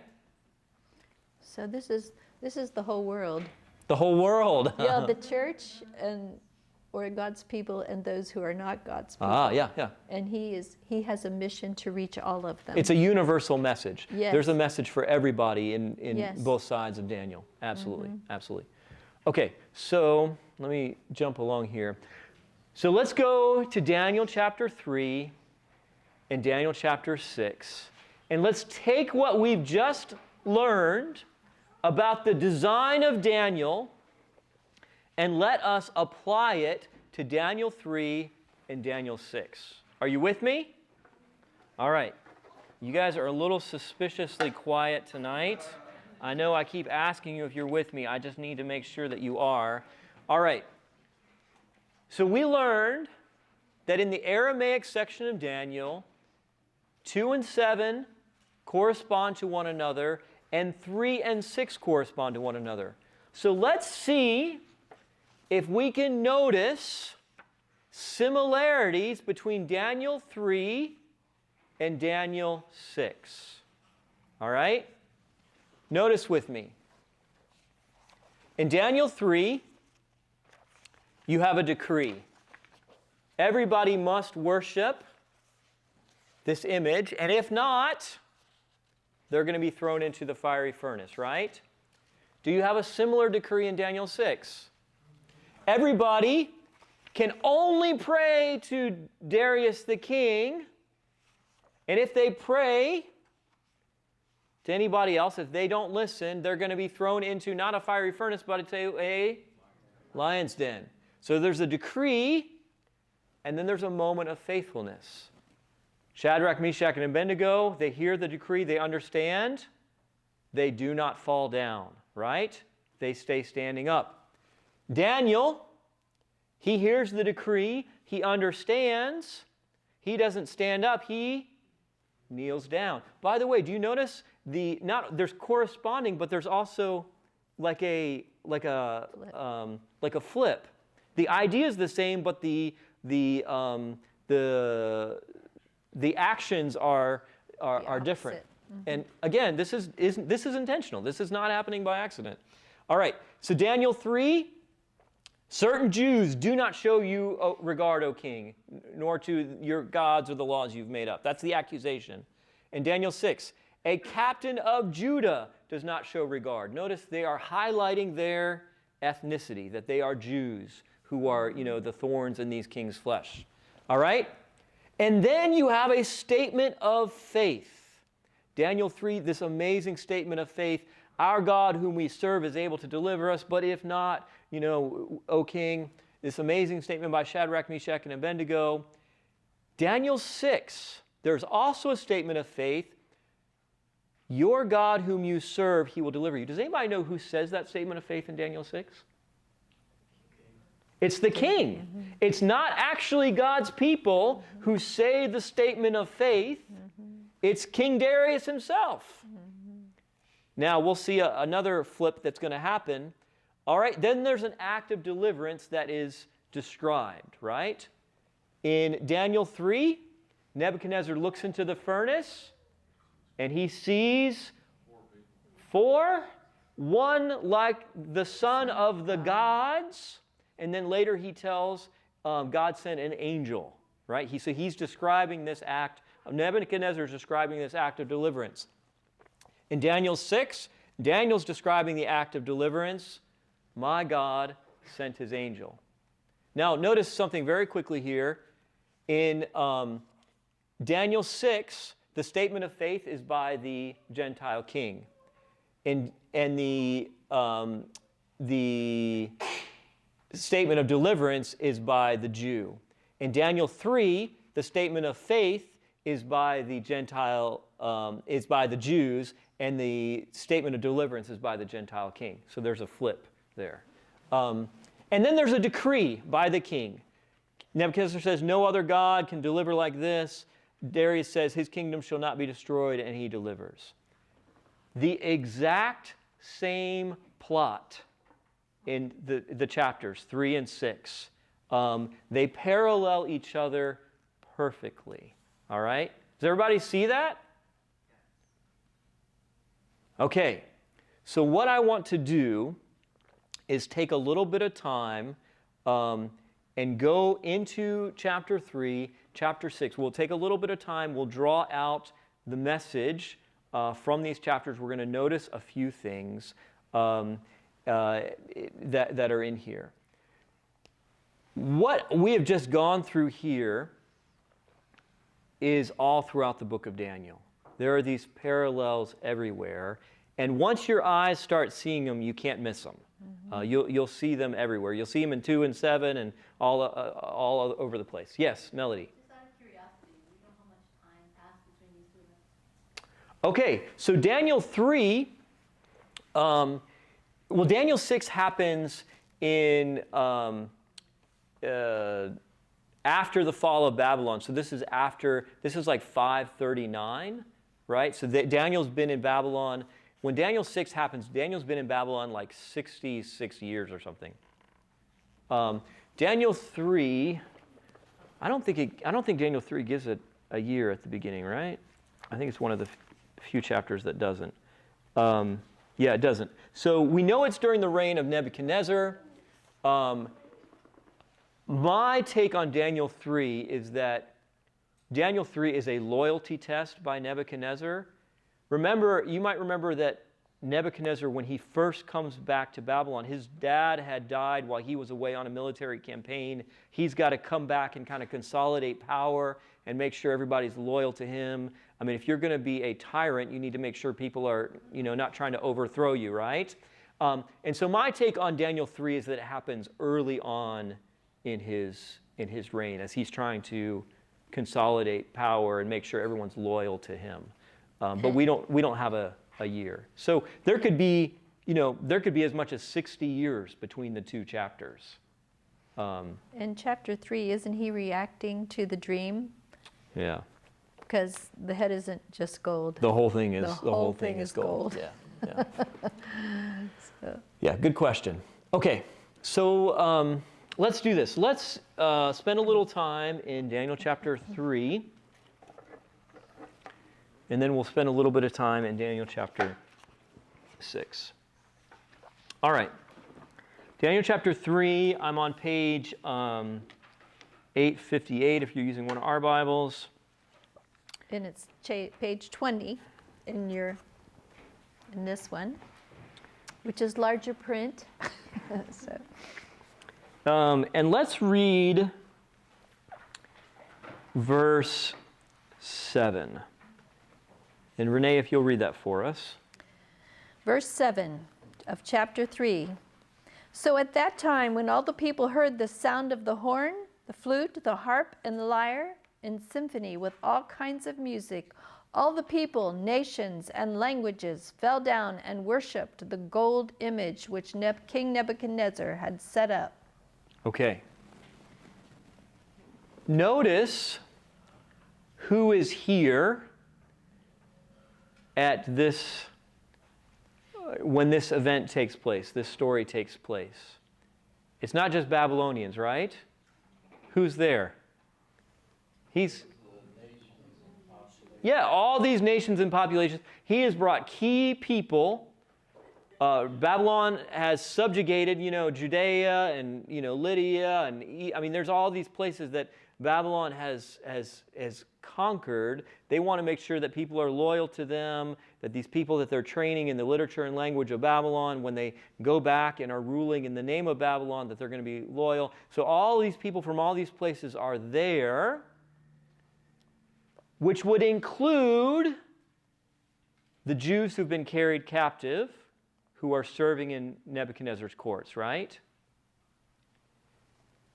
So this is the whole world. The whole world. Yeah, the church or God's people and those who are not God's people. Yeah. And he has a mission to reach all of them. It's a universal message. Yes. There's a message for everybody in yes. both sides of Daniel. Absolutely. Mm-hmm. Absolutely. Okay, so let me jump along here. So let's go to Daniel chapter 3 and Daniel chapter 6. And let's take what we've just learned about the design of Daniel and let us apply it to Daniel 3 and Daniel 6. Are you with me? All right. You guys are a little suspiciously quiet tonight. I know I keep asking you if you're with me. I just need to make sure that you are. All right. So we learned that in the Aramaic section of Daniel, 2 and 7 correspond to one another, and 3 and 6 correspond to one another. So let's see if we can notice similarities between Daniel 3 and Daniel 6. All right? Notice with me. In Daniel 3, you have a decree. Everybody must worship this image, and if not, they're going to be thrown into the fiery furnace, right? Do you have a similar decree in Daniel 6? everybody can only pray to Darius the king. And if they pray to anybody else, if they don't listen, they're going to be thrown into not a fiery furnace, but into a lion's den. So there's a decree, and then there's a moment of faithfulness. Shadrach, Meshach, and Abednego, they hear the decree, they understand. They do not fall down, right? They stay standing up. Daniel, he hears the decree, he understands. He doesn't stand up, he kneels down. By the way, do you notice there's corresponding, but there's also like a flip. The idea is the same, but the actions are different. Mm-hmm. And again, this is intentional. This is not happening by accident. All right. So Daniel 3, certain Jews do not show you regard, O king, nor to your gods or the laws you've made up. That's the accusation. In Daniel 6, a captain of Judah does not show regard. Notice they are highlighting their ethnicity, that they are Jews who are, the thorns in these kings' flesh. All right? And then you have a statement of faith. Daniel 3, this amazing statement of faith. Our God whom we serve is able to deliver us, but if not, O king, this amazing statement by Shadrach, Meshach, and Abednego. Daniel 6, there's also a statement of faith. Your God whom you serve, he will deliver you. Does anybody know who says that statement of faith in Daniel 6? It's the king. Mm-hmm. It's not actually God's people who say the statement of faith. Mm-hmm. It's King Darius himself. Mm-hmm. Now, we'll see another flip that's going to happen. All right, then there's an act of deliverance that is described, right? In Daniel 3, Nebuchadnezzar looks into the furnace, and he sees one like the son of the gods, and then later he tells God sent an angel, right? He's describing this act. Nebuchadnezzar is describing this act of deliverance. In Daniel 6, Daniel's describing the act of deliverance. My God sent his angel. Now, notice something very quickly here. In Daniel 6, the statement of faith is by the Gentile king. And the statement of deliverance is by the Jew. In Daniel 3, the statement of faith is by the is by the Jews, and the statement of deliverance is by the Gentile king. So there's a flip there. And then there's a decree by the king. Nebuchadnezzar says, no other God can deliver like this. Darius says, his kingdom shall not be destroyed, and he delivers. The exact same plot in the chapters 3 and 6. They parallel each other perfectly. All right? Does everybody see that? Okay. So what I want to do is take a little bit of time and go into chapter 3, chapter 6. We'll take a little bit of time. We'll draw out the message from these chapters. We're going to notice a few things that are in here. What we have just gone through here is all throughout the book of Daniel. There are these parallels everywhere. And once your eyes start seeing them, you can't miss them. Mm-hmm. You'll see them everywhere. You'll see them in 2 and 7 and all over the place. Yes, Melody. Just out of curiosity, do you know how much time passed between these two events? Okay, so Daniel 3, Daniel 6 happens in after the fall of Babylon. So this is like 539, right? So Daniel's been in Babylon. When Daniel 6 happens, Daniel's been in Babylon like 66 years or something. Daniel 3, I don't think Daniel 3 gives it a year at the beginning, right? I think it's one of the few chapters that doesn't. Yeah, it doesn't. So we know it's during the reign of Nebuchadnezzar. My take on Daniel 3 is that Daniel 3 is a loyalty test by Nebuchadnezzar. You might remember that Nebuchadnezzar, when he first comes back to Babylon, his dad had died while he was away on a military campaign. He's got to come back and kind of consolidate power and make sure everybody's loyal to him. I mean, if you're going to be a tyrant, you need to make sure people are, not trying to overthrow you, right? And so my take on Daniel 3 is that it happens early on in his reign as he's trying to consolidate power and make sure everyone's loyal to him. But we don't have a year. So there could be as much as 60 years between the two chapters. In chapter 3, isn't he reacting to the dream? Yeah. Because the head isn't just gold. The whole thing is the whole thing is gold. Yeah. Yeah, good question. Okay, so let's do this. Let's spend a little time in Daniel chapter 3, and then we'll spend a little bit of time in Daniel chapter 6. All right, Daniel chapter 3, I'm on page 858 if you're using one of our Bibles. And it's page 20 in this one, which is larger print. And let's read verse 7. And Renee, if you'll read that for us. Verse 7 of chapter 3. So at that time, when all the people heard the sound of the horn, the flute, the harp, and the lyre, in symphony with all kinds of music, all the people, nations, and languages fell down and worshipped the gold image which King Nebuchadnezzar had set up. Okay. Notice who is here at this, when this event takes place, this story takes place. It's not just Babylonians, right? Who's there? All these nations and populations. He has brought key people. Babylon has subjugated, Judea and, Lydia. And there's all these places that Babylon has conquered. They want to make sure that people are loyal to them, that these people that they're training in the literature and language of Babylon, when they go back and are ruling in the name of Babylon, that they're going to be loyal. So all these people from all these places are there, which would include the Jews who've been carried captive, who are serving in Nebuchadnezzar's courts, right?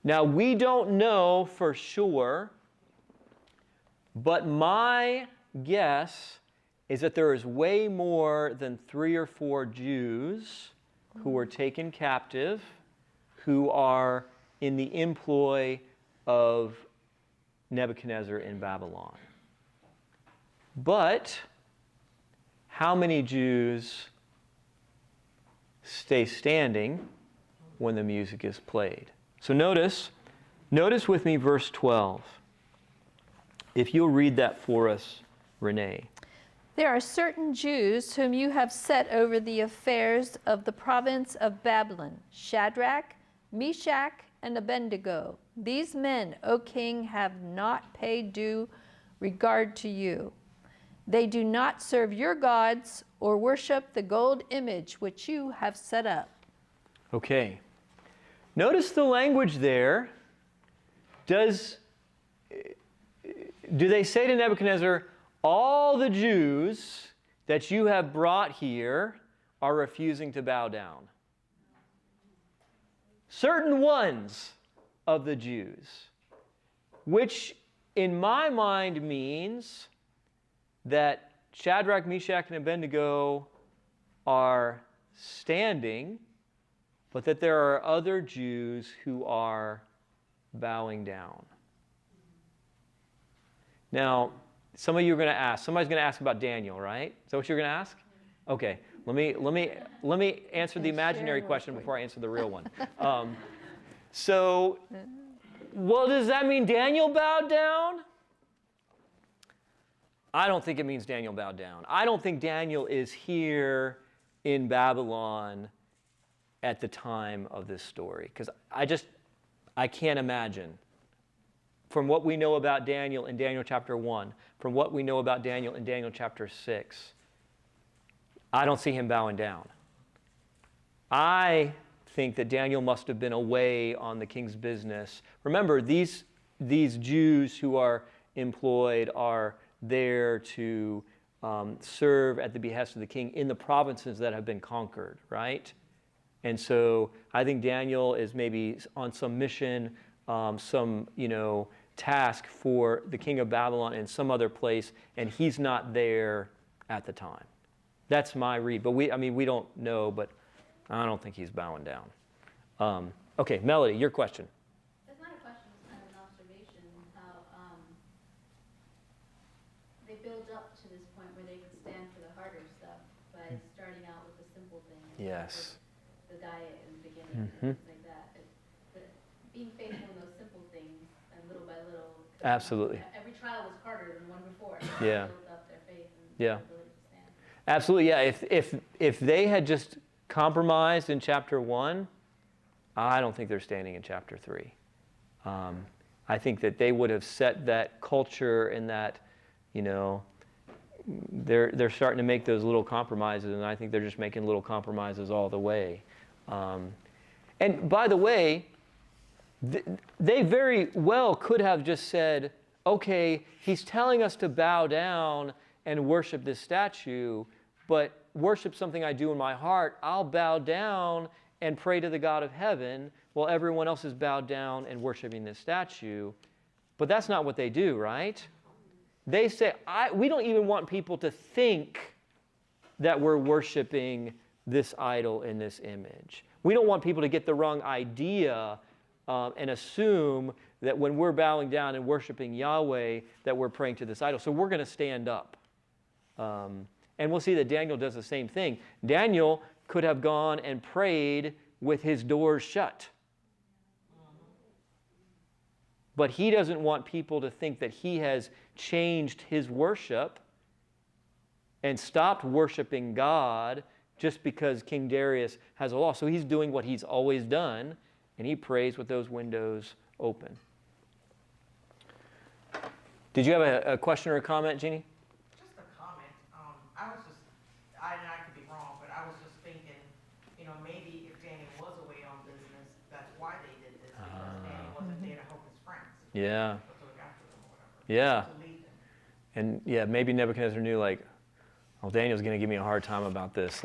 Now, we don't know for sure, but my guess is that there is way more than 3 or 4 Jews who were taken captive, who are in the employ of Nebuchadnezzar in Babylon. But how many Jews stay standing when the music is played? So notice with me verse 12. If you'll read that for us, Renee. There are certain Jews whom you have set over the affairs of the province of Babylon, Shadrach, Meshach, and Abednego. These men, O king, have not paid due regard to you. They do not serve your gods or worship the gold image which you have set up. Okay. Notice the language there. Do they say to Nebuchadnezzar, all the Jews that you have brought here are refusing to bow down? Certain ones of the Jews, which in my mind means that Shadrach, Meshach, and Abednego are standing, but that there are other Jews who are bowing down. Now, some of you are going to ask. Somebody's going to ask about Daniel, right? Is that what you're going to ask? Okay. Let me answer the imaginary question before I answer the real one. Does that mean Daniel bowed down? I don't think it means Daniel bowed down. I don't think Daniel is here in Babylon at the time of this story, because I can't imagine. From what we know about Daniel in Daniel chapter 1, from what we know about Daniel in Daniel chapter 6, I don't see him bowing down. I think that Daniel must have been away on the king's business. Remember, these Jews who are employed are there to serve at the behest of the king in the provinces that have been conquered, right? And so I think Daniel is maybe on some mission, some task for the king of Babylon in some other place, and he's not there at the time. That's my read. But we don't know, but I don't think he's bowing down. Okay, Melody, your question. It's not a question, it's kind of an observation, how they build up to this point where they would stand for the harder stuff by starting out with the simple things. Yes. Like the diet in the beginning, and things like that. But being faithful in those simple things, and little by little. Absolutely. Every trial was harder than one before. Yeah. They built up their faith and Yeah. ability to stand. Absolutely, yeah. If they had just compromised in chapter 1, I don't think they're standing in chapter 3. I think that they would have set that culture and that, they're starting to make those little compromises, and I think they're just making little compromises all the way. And by the way, they very well could have just said, okay, he's telling us to bow down and worship this statue, but worship something I do in my heart. I'll bow down and pray to the God of heaven while everyone else is bowed down and worshiping this statue. But that's not what they do, right? They say, we don't even want people to think that we're worshiping this idol in this image. We don't want people to get the wrong idea and assume that when we're bowing down and worshiping Yahweh, that we're praying to this idol. So we're going to stand up. And we'll see that Daniel does the same thing. Daniel could have gone and prayed with his doors shut. But he doesn't want people to think that he has changed his worship and stopped worshiping God just because King Darius has a law. So he's doing what he's always done, and he prays with those windows open. Did you have a question or a comment, Jeannie? Just a comment. I could be wrong, but I was just thinking, maybe if Daniel was away on business, that's why they did this, because Daniel wasn't there to help his friends. Yeah. To look after them or whatever. Yeah. To lead them. And yeah, maybe Nebuchadnezzar knew, Daniel's going to give me a hard time about this.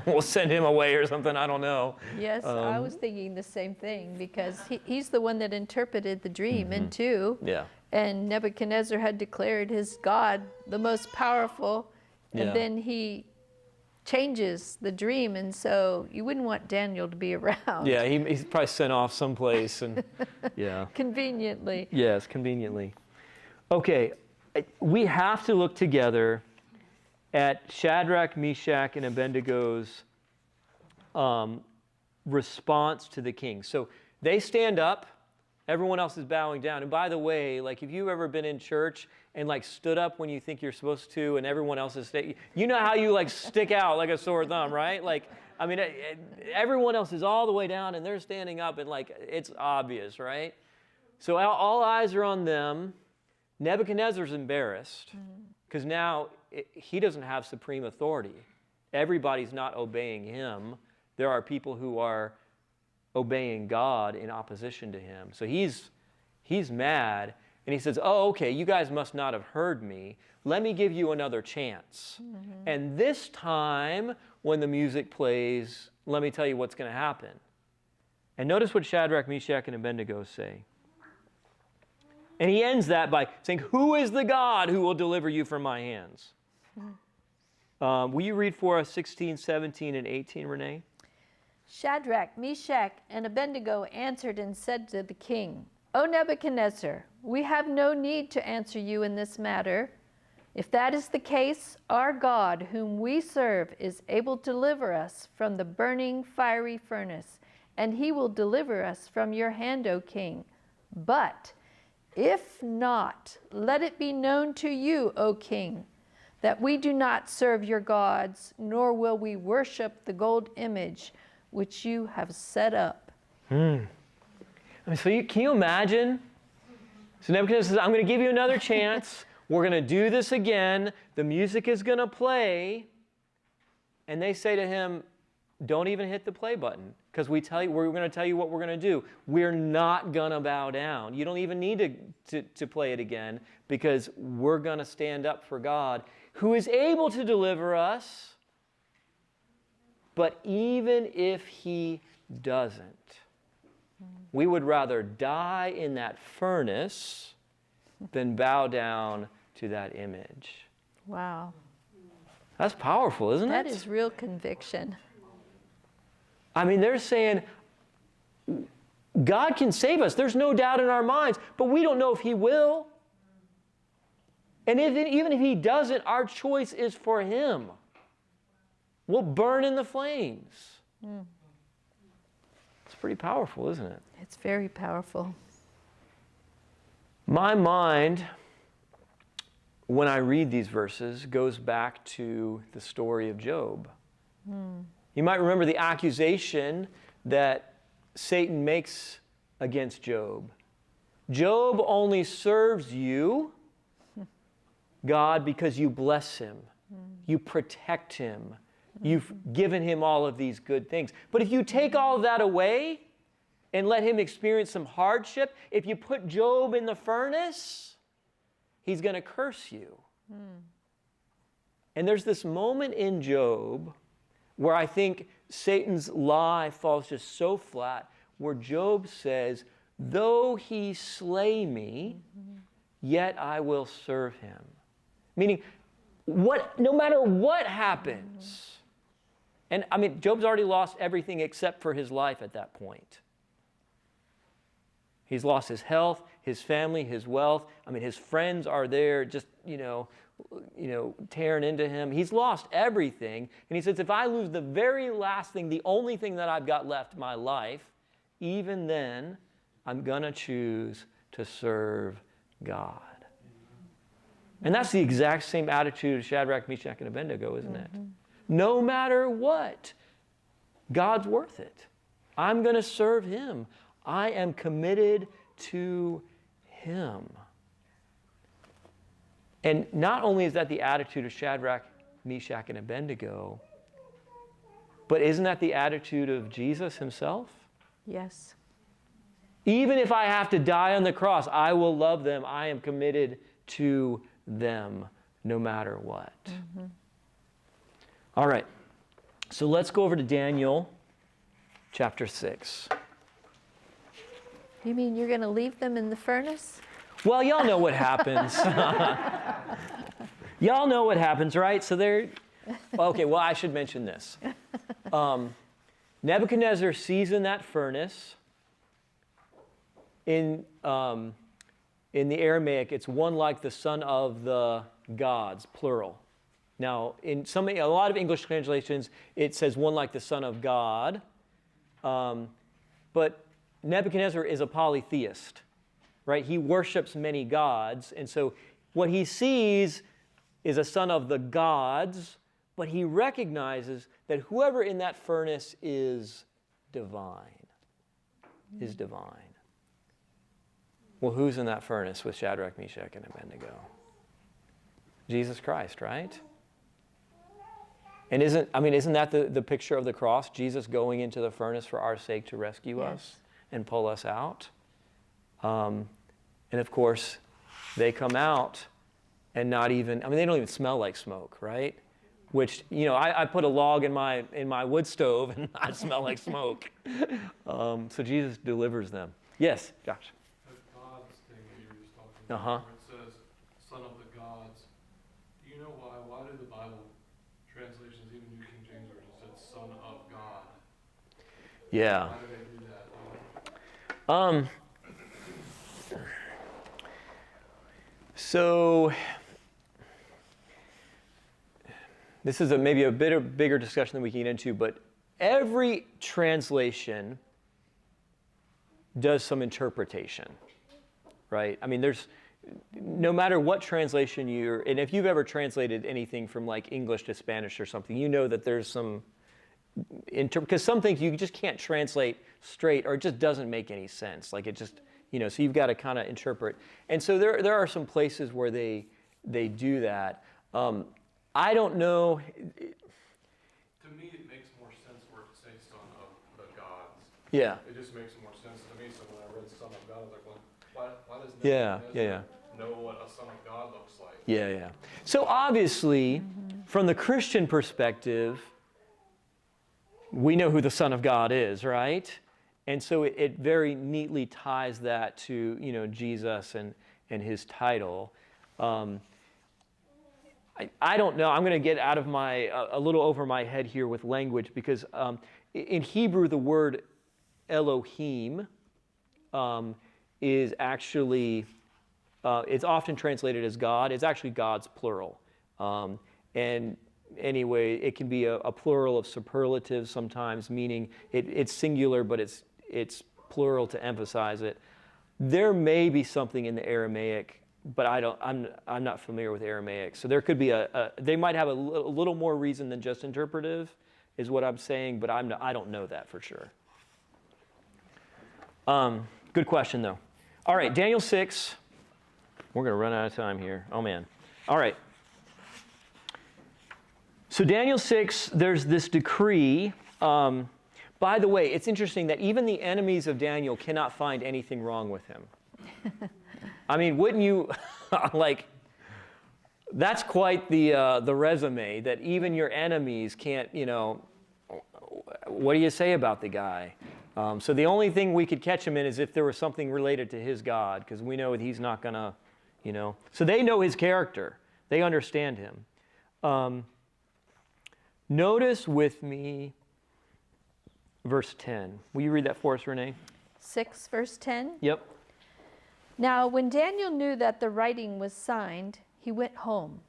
We'll send him away or something. I don't know. Yes, I was thinking the same thing, because he's the one that interpreted the dream in 2. Yeah. And Nebuchadnezzar had declared his God the most powerful. And Yeah. then he changes the dream. And so you wouldn't want Daniel to be around. Yeah, he's probably sent off someplace. And yeah. Conveniently. Yes, conveniently. Okay, we have to look together at Shadrach, Meshach, and Abednego's response to the king. So they stand up, everyone else is bowing down. And by the way, if you've ever been in church and stood up when you think you're supposed to, and everyone else is staying, you know how you stick out like a sore thumb, right? Everyone else is all the way down and they're standing up, and it's obvious, right? So all eyes are on them. Nebuchadnezzar's embarrassed because now he doesn't have supreme authority. Everybody's not obeying him. There are people who are obeying God in opposition to him. So he's mad, and he says, oh, okay, you guys must not have heard me. Let me give you another chance. And this time, when the music plays, let me tell you what's going to happen. And notice what Shadrach, Meshach, and Abednego say. And he ends that by saying, who is the God who will deliver you from my hands? Will you read for us 16, 17, and 18, Renee? Shadrach, Meshach, and Abednego answered and said to the king, O Nebuchadnezzar, we have no need to answer you in this matter. If that is the case, our God, whom we serve, is able to deliver us from the burning fiery furnace, and he will deliver us from your hand, O king. But if not, let it be known to you, O king, that we do not serve your gods, nor will we worship the gold image which you have set up. Can you imagine? So Nebuchadnezzar says, I'm going to give you another chance. We're going to do this again. The music is going to play. and they say to him, don't even hit the play button, because we're going to tell you what we're going to do. We're not going to bow down. You don't even need to play it again, because we're going to stand up for God, who is able to deliver us. But even if he doesn't, we would rather die in that furnace than bow down to that image. Wow. That's powerful, isn't it? That is real conviction. I mean, they're saying God can save us. There's no doubt in our minds, but we don't know if he will. And even if he doesn't, our choice is for him. We'll burn in the flames. It's pretty powerful, isn't it? It's very powerful. My mind, when I read these verses, goes back to the story of Job. You might remember the accusation that Satan makes against Job. Job only serves you, God, because you bless him. You protect him. You've given him all of these good things. But if you take all of that away and let him experience some hardship, if you put Job in the furnace, he's going to curse you. And there's this moment in Job where I think Satan's lie falls just so flat, where Job says, though he slay me, yet I will serve him. Meaning, no matter what happens, and I mean, Job's already lost everything except for his life at that point. He's lost his health, his family, his wealth. I mean, his friends are there just, tearing into him. He's lost everything. And he says, if I lose the very last thing, the only thing that I've got left, my life, even then, I'm going to choose to serve God. And that's the exact same attitude of Shadrach, Meshach, and Abednego, isn't it? No matter what, God's worth it. I'm going to serve him. I am committed to him. And not only is that the attitude of Shadrach, Meshach, and Abednego, but isn't that the attitude of Jesus himself? Yes. Even if I have to die on the cross, I will love them. I am committed to them no matter what. All right. So let's go over to Daniel chapter 6. You mean you're going to leave them in the furnace? Well, y'all know what happens. Y'all know what happens, right? So okay, well, I should mention this. Nebuchadnezzar sees in that furnace, in the Aramaic, it's one like the son of the gods, plural. Now, in a lot of English translations, it says one like the son of God. But Nebuchadnezzar is a polytheist, right? He worships many gods. And so what he sees is a son of the gods, but he recognizes that whoever in that furnace is divine. Well, who's in that furnace with Shadrach, Meshach, and Abednego? Jesus Christ, right? And isn't that the picture of the cross? Jesus going into the furnace for our sake to rescue us and pull us out. And of course, they come out and they don't even smell like smoke, right? Which, I put a log in my wood stove and I smell like smoke. So Jesus delivers them. Yes, Josh. Where it says, son of the gods. Do you know why? Why do the Bible translations, even New King James Version, said son of God? Yeah. Why do they do that? So this is maybe a bigger discussion than we can get into, but every translation does some interpretation, right? I mean, no matter what translation and if you've ever translated anything from like English to Spanish or something, you know that there's some, because some things you just can't translate straight, or it just doesn't make any sense. Like it just, so you've got to kind of interpret. And so there are some places where they do that. I don't know. To to me, it makes more sense for it to say son of the gods. Yeah. It just makes more sense to me. So when I read son of God, I was like, well, why does Yeah, Nebuchadnezzar know what a son of God looks like? Yeah, yeah. So obviously, from the Christian perspective, we know who the Son of God is, right? And so it very neatly ties that to, Jesus and his title. I don't know. I'm going to get out of a little over my head here with language because in Hebrew, the word Elohim is actually, it's often translated as God. It's actually God's plural. And anyway, it can be a plural of superlatives sometimes, meaning it's singular, but it's plural to emphasize it. There may be something in the Aramaic, but I'm not familiar with Aramaic. So there could be they might have a little more reason than just interpretive, is what I'm saying, but I don't know that for sure. Good question though. All right, Daniel 6. We're going to run out of time here. Oh man. All right. So Daniel 6, there's this decree. By the way, it's interesting that even the enemies of Daniel cannot find anything wrong with him. I mean, wouldn't you, that's quite the resume, that even your enemies can't, what do you say about the guy? So the only thing we could catch him in is if there was something related to his God, because we know that he's not going to, So they know his character. They understand him. Notice with me verse 10. Will you read that for us, Renee? 6, verse 10. Yep. Now, when Daniel knew that the writing was signed, he went home.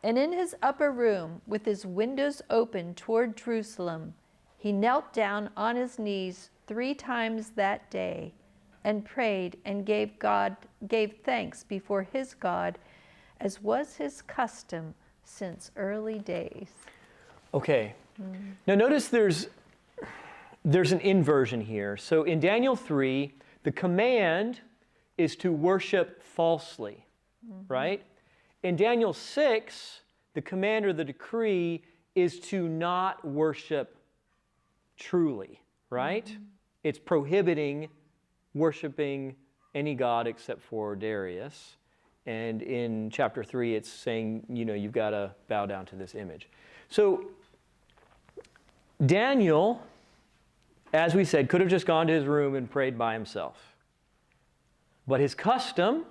And in his upper room, with his windows open toward Jerusalem, he knelt down on his knees 3 times that day and prayed and gave thanks before his God, as was his custom since early days. Okay. Now notice there's an inversion here. So in Daniel 3, the command is to worship falsely, right? In Daniel 6, the command or the decree is to not worship truly, right? It's prohibiting worshiping any god except for Darius. And in chapter 3, it's saying, you've got to bow down to this image. So Daniel, as we said, could have just gone to his room and prayed by himself. But his custom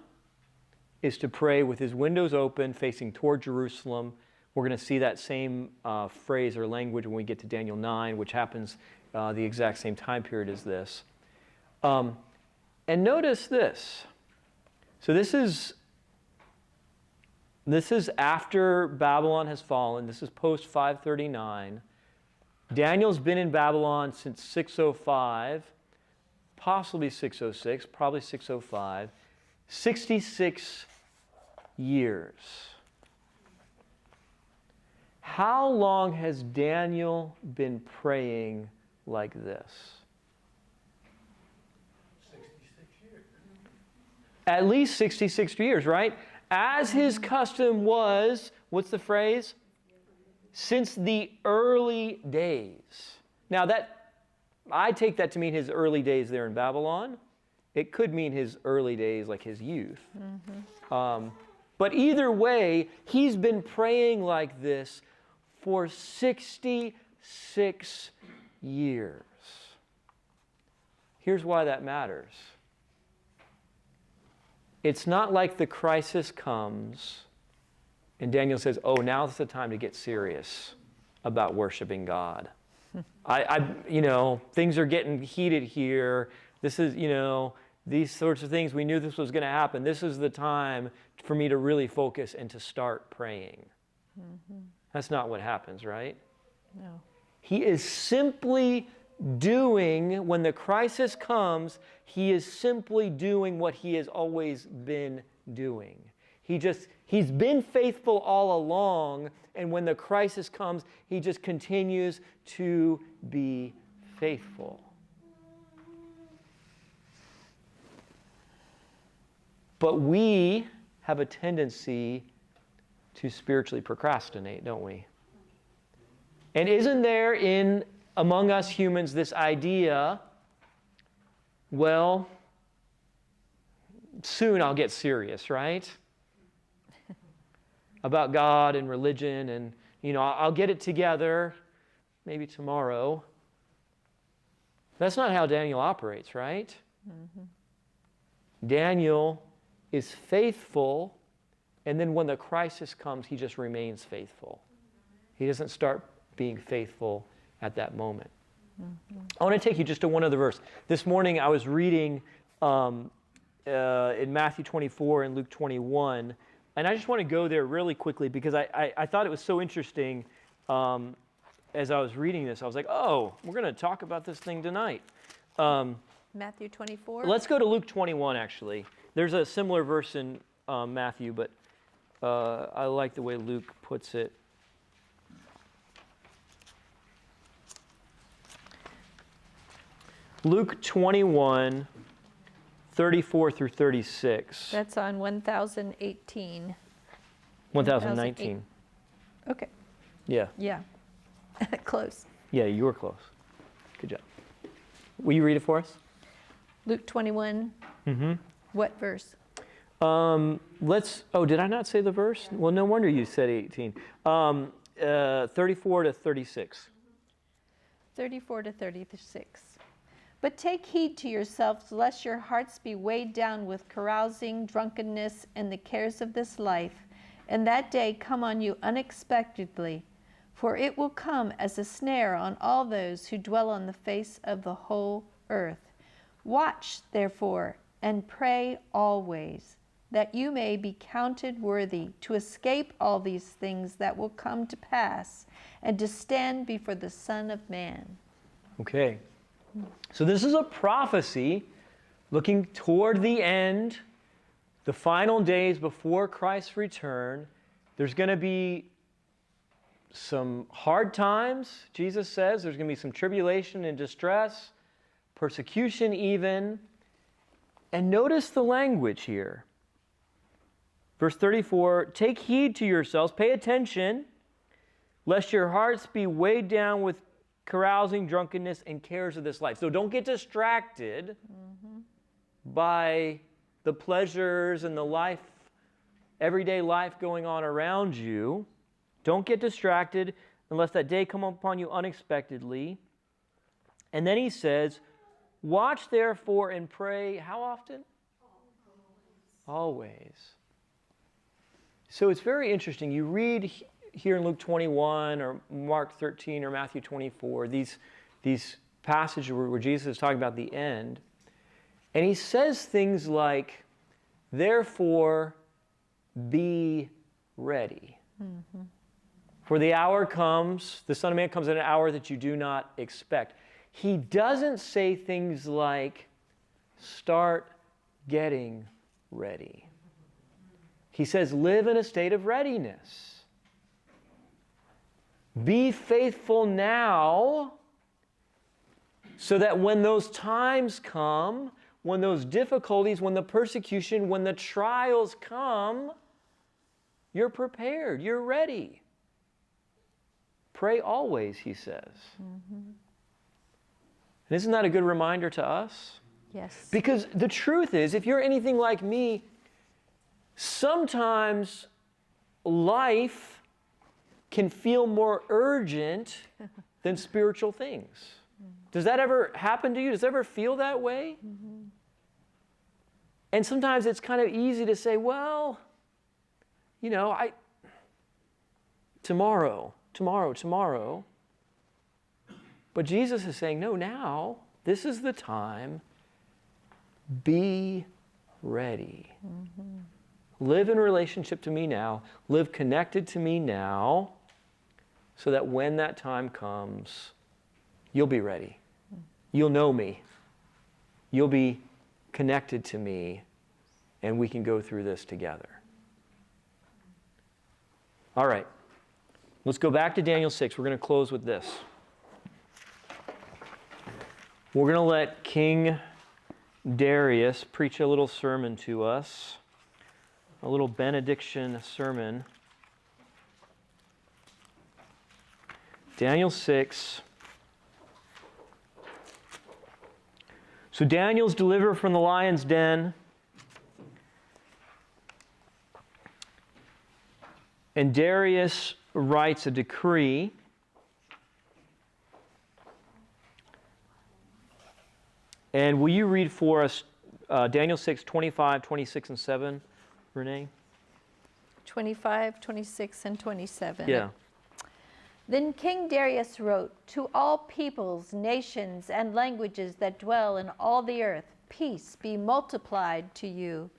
is to pray with his windows open, facing toward Jerusalem. We're going to see that same phrase or language when we get to Daniel 9, which happens the exact same time period as this. And notice this. So this is after Babylon has fallen. This is post 539. Daniel's been in Babylon since 605, possibly 606, probably 605, 66 years. How long has Daniel been praying like this? 66 years. At least 66 years, right? As his custom was, what's the phrase? Since the early days. Now I take that to mean his early days there in Babylon. It could mean his early days, like his youth. But either way, he's been praying like this for 66 years. Here's why that matters. It's not like the crisis comes and Daniel says, oh, now's the time to get serious about worshiping God. Things are getting heated here. This is, these sorts of things, we knew this was going to happen. This is the time for me to really focus and to start praying. That's not what happens, right? No. He is simply doing, when the crisis comes, he is simply doing what he has always been doing. He's been faithful all along, and when the crisis comes, he just continues to be faithful. But we have a tendency to spiritually procrastinate, don't we? And isn't there among us humans this idea, well, soon I'll get serious, right? About God and religion, and I'll get it together maybe tomorrow. That's not how Daniel operates, right? Mm-hmm. Daniel is faithful, and then when the crisis comes, he just remains faithful. He doesn't start being faithful at that moment. Mm-hmm. I want to take you just to one other verse. This morning I was reading in Matthew 24 and Luke 21, and I just want to go there really quickly because I thought it was so interesting as I was reading this. I was like, oh, we're going to talk about this thing tonight. Matthew 24? Let's go to Luke 21, actually. There's a similar verse in Matthew, but I like the way Luke puts it. Luke 21, 34 through 36. That's on 1018. 1019. Okay. Yeah. Yeah. Close. Yeah, you were close. Good job. Will you read it for us? Luke 21. Mm-hmm. What verse? Did I not say the verse? Well, no wonder you said 18. 34 to 36. 34 to 36. But take heed to yourselves, lest your hearts be weighed down with carousing, drunkenness, and the cares of this life, and that day come on you unexpectedly. For it will come as a snare on all those who dwell on the face of the whole earth. Watch, therefore, and pray always, that you may be counted worthy to escape all these things that will come to pass, and to stand before the Son of Man. Okay. So this is a prophecy looking toward the end, the final days before Christ's return. There's going to be some hard times, Jesus says. There's going to be some tribulation and distress, persecution even. And notice the language here. Verse 34, take heed to yourselves, pay attention, lest your hearts be weighed down with carousing, drunkenness, and cares of this life. So don't get distracted by the pleasures and the everyday life going on around you. Don't get distracted unless that day come upon you unexpectedly. And then he says, watch therefore and pray, how often? Always. So it's very interesting. You read here in Luke 21 or Mark 13 or Matthew 24, these passages where Jesus is talking about the end, and he says things like, therefore, be ready. Mm-hmm. For the hour comes, the Son of Man comes at an hour that you do not expect. He doesn't say things like, start getting ready. He says, live in a state of readiness. Be faithful now so that when those times come, when those difficulties, when the persecution, when the trials come, you're prepared, you're ready. Pray always, he says. Mm-hmm. And isn't that a good reminder to us? Yes. Because the truth is, if you're anything like me, sometimes life can feel more urgent than spiritual things. Does that ever happen to you? Does it ever feel that way? Mm-hmm. And sometimes it's kind of easy to say, well, tomorrow. But Jesus is saying, no, now, this is the time. Be ready. Mm-hmm. Live in relationship to me now. Live connected to me now, so that when that time comes, you'll be ready. You'll know me. You'll be connected to me, and we can go through this together. All right. Let's go back to Daniel 6. We're going to close with this. We're going to let King Darius preach a little sermon to us, a little benediction sermon. Daniel 6. So Daniel's delivered from the lion's den. And Darius writes a decree. And will you read for us Daniel 6, 25, 26, and 7, Renee? 25, 26, and 27. Yeah. Then King Darius wrote, "To all peoples, nations, and languages that dwell in all the earth, peace be multiplied to you.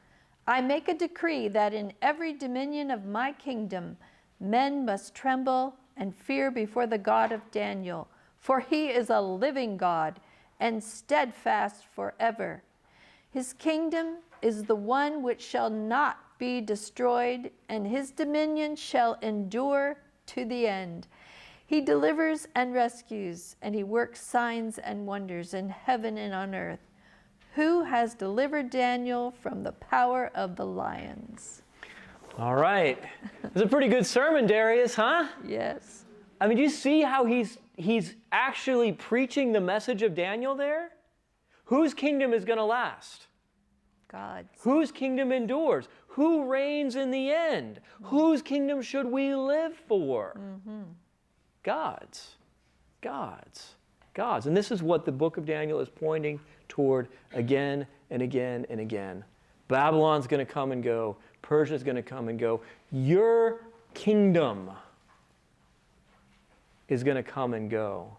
I make a decree that in every dominion of my kingdom, men must tremble and fear before the God of Daniel, for he is a living God and steadfast forever. His kingdom is the one which shall not be destroyed, and his dominion shall endure to the end. He delivers and rescues, and he works signs and wonders in heaven and on earth. Who has delivered Daniel from the power of the lions?" All right. It's a pretty good sermon, Darius, huh? Yes. I mean, do you see how he's actually preaching the message of Daniel there? Whose kingdom is going to last? God's. Whose kingdom endures? Who reigns in the end? Whose kingdom should we live for? God's. God's. God's. And this is what the book of Daniel is pointing toward again and again and again. Babylon's going to come and go. Persia's going to come and go. Your kingdom is going to come and go.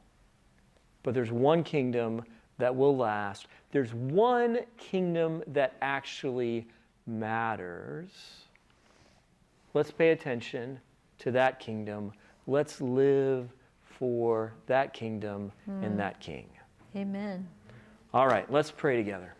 But there's one kingdom that will last. There's one kingdom that actually matters. Let's pay attention to that kingdom. Let's live for that kingdom and that king. Amen. All right, let's pray together.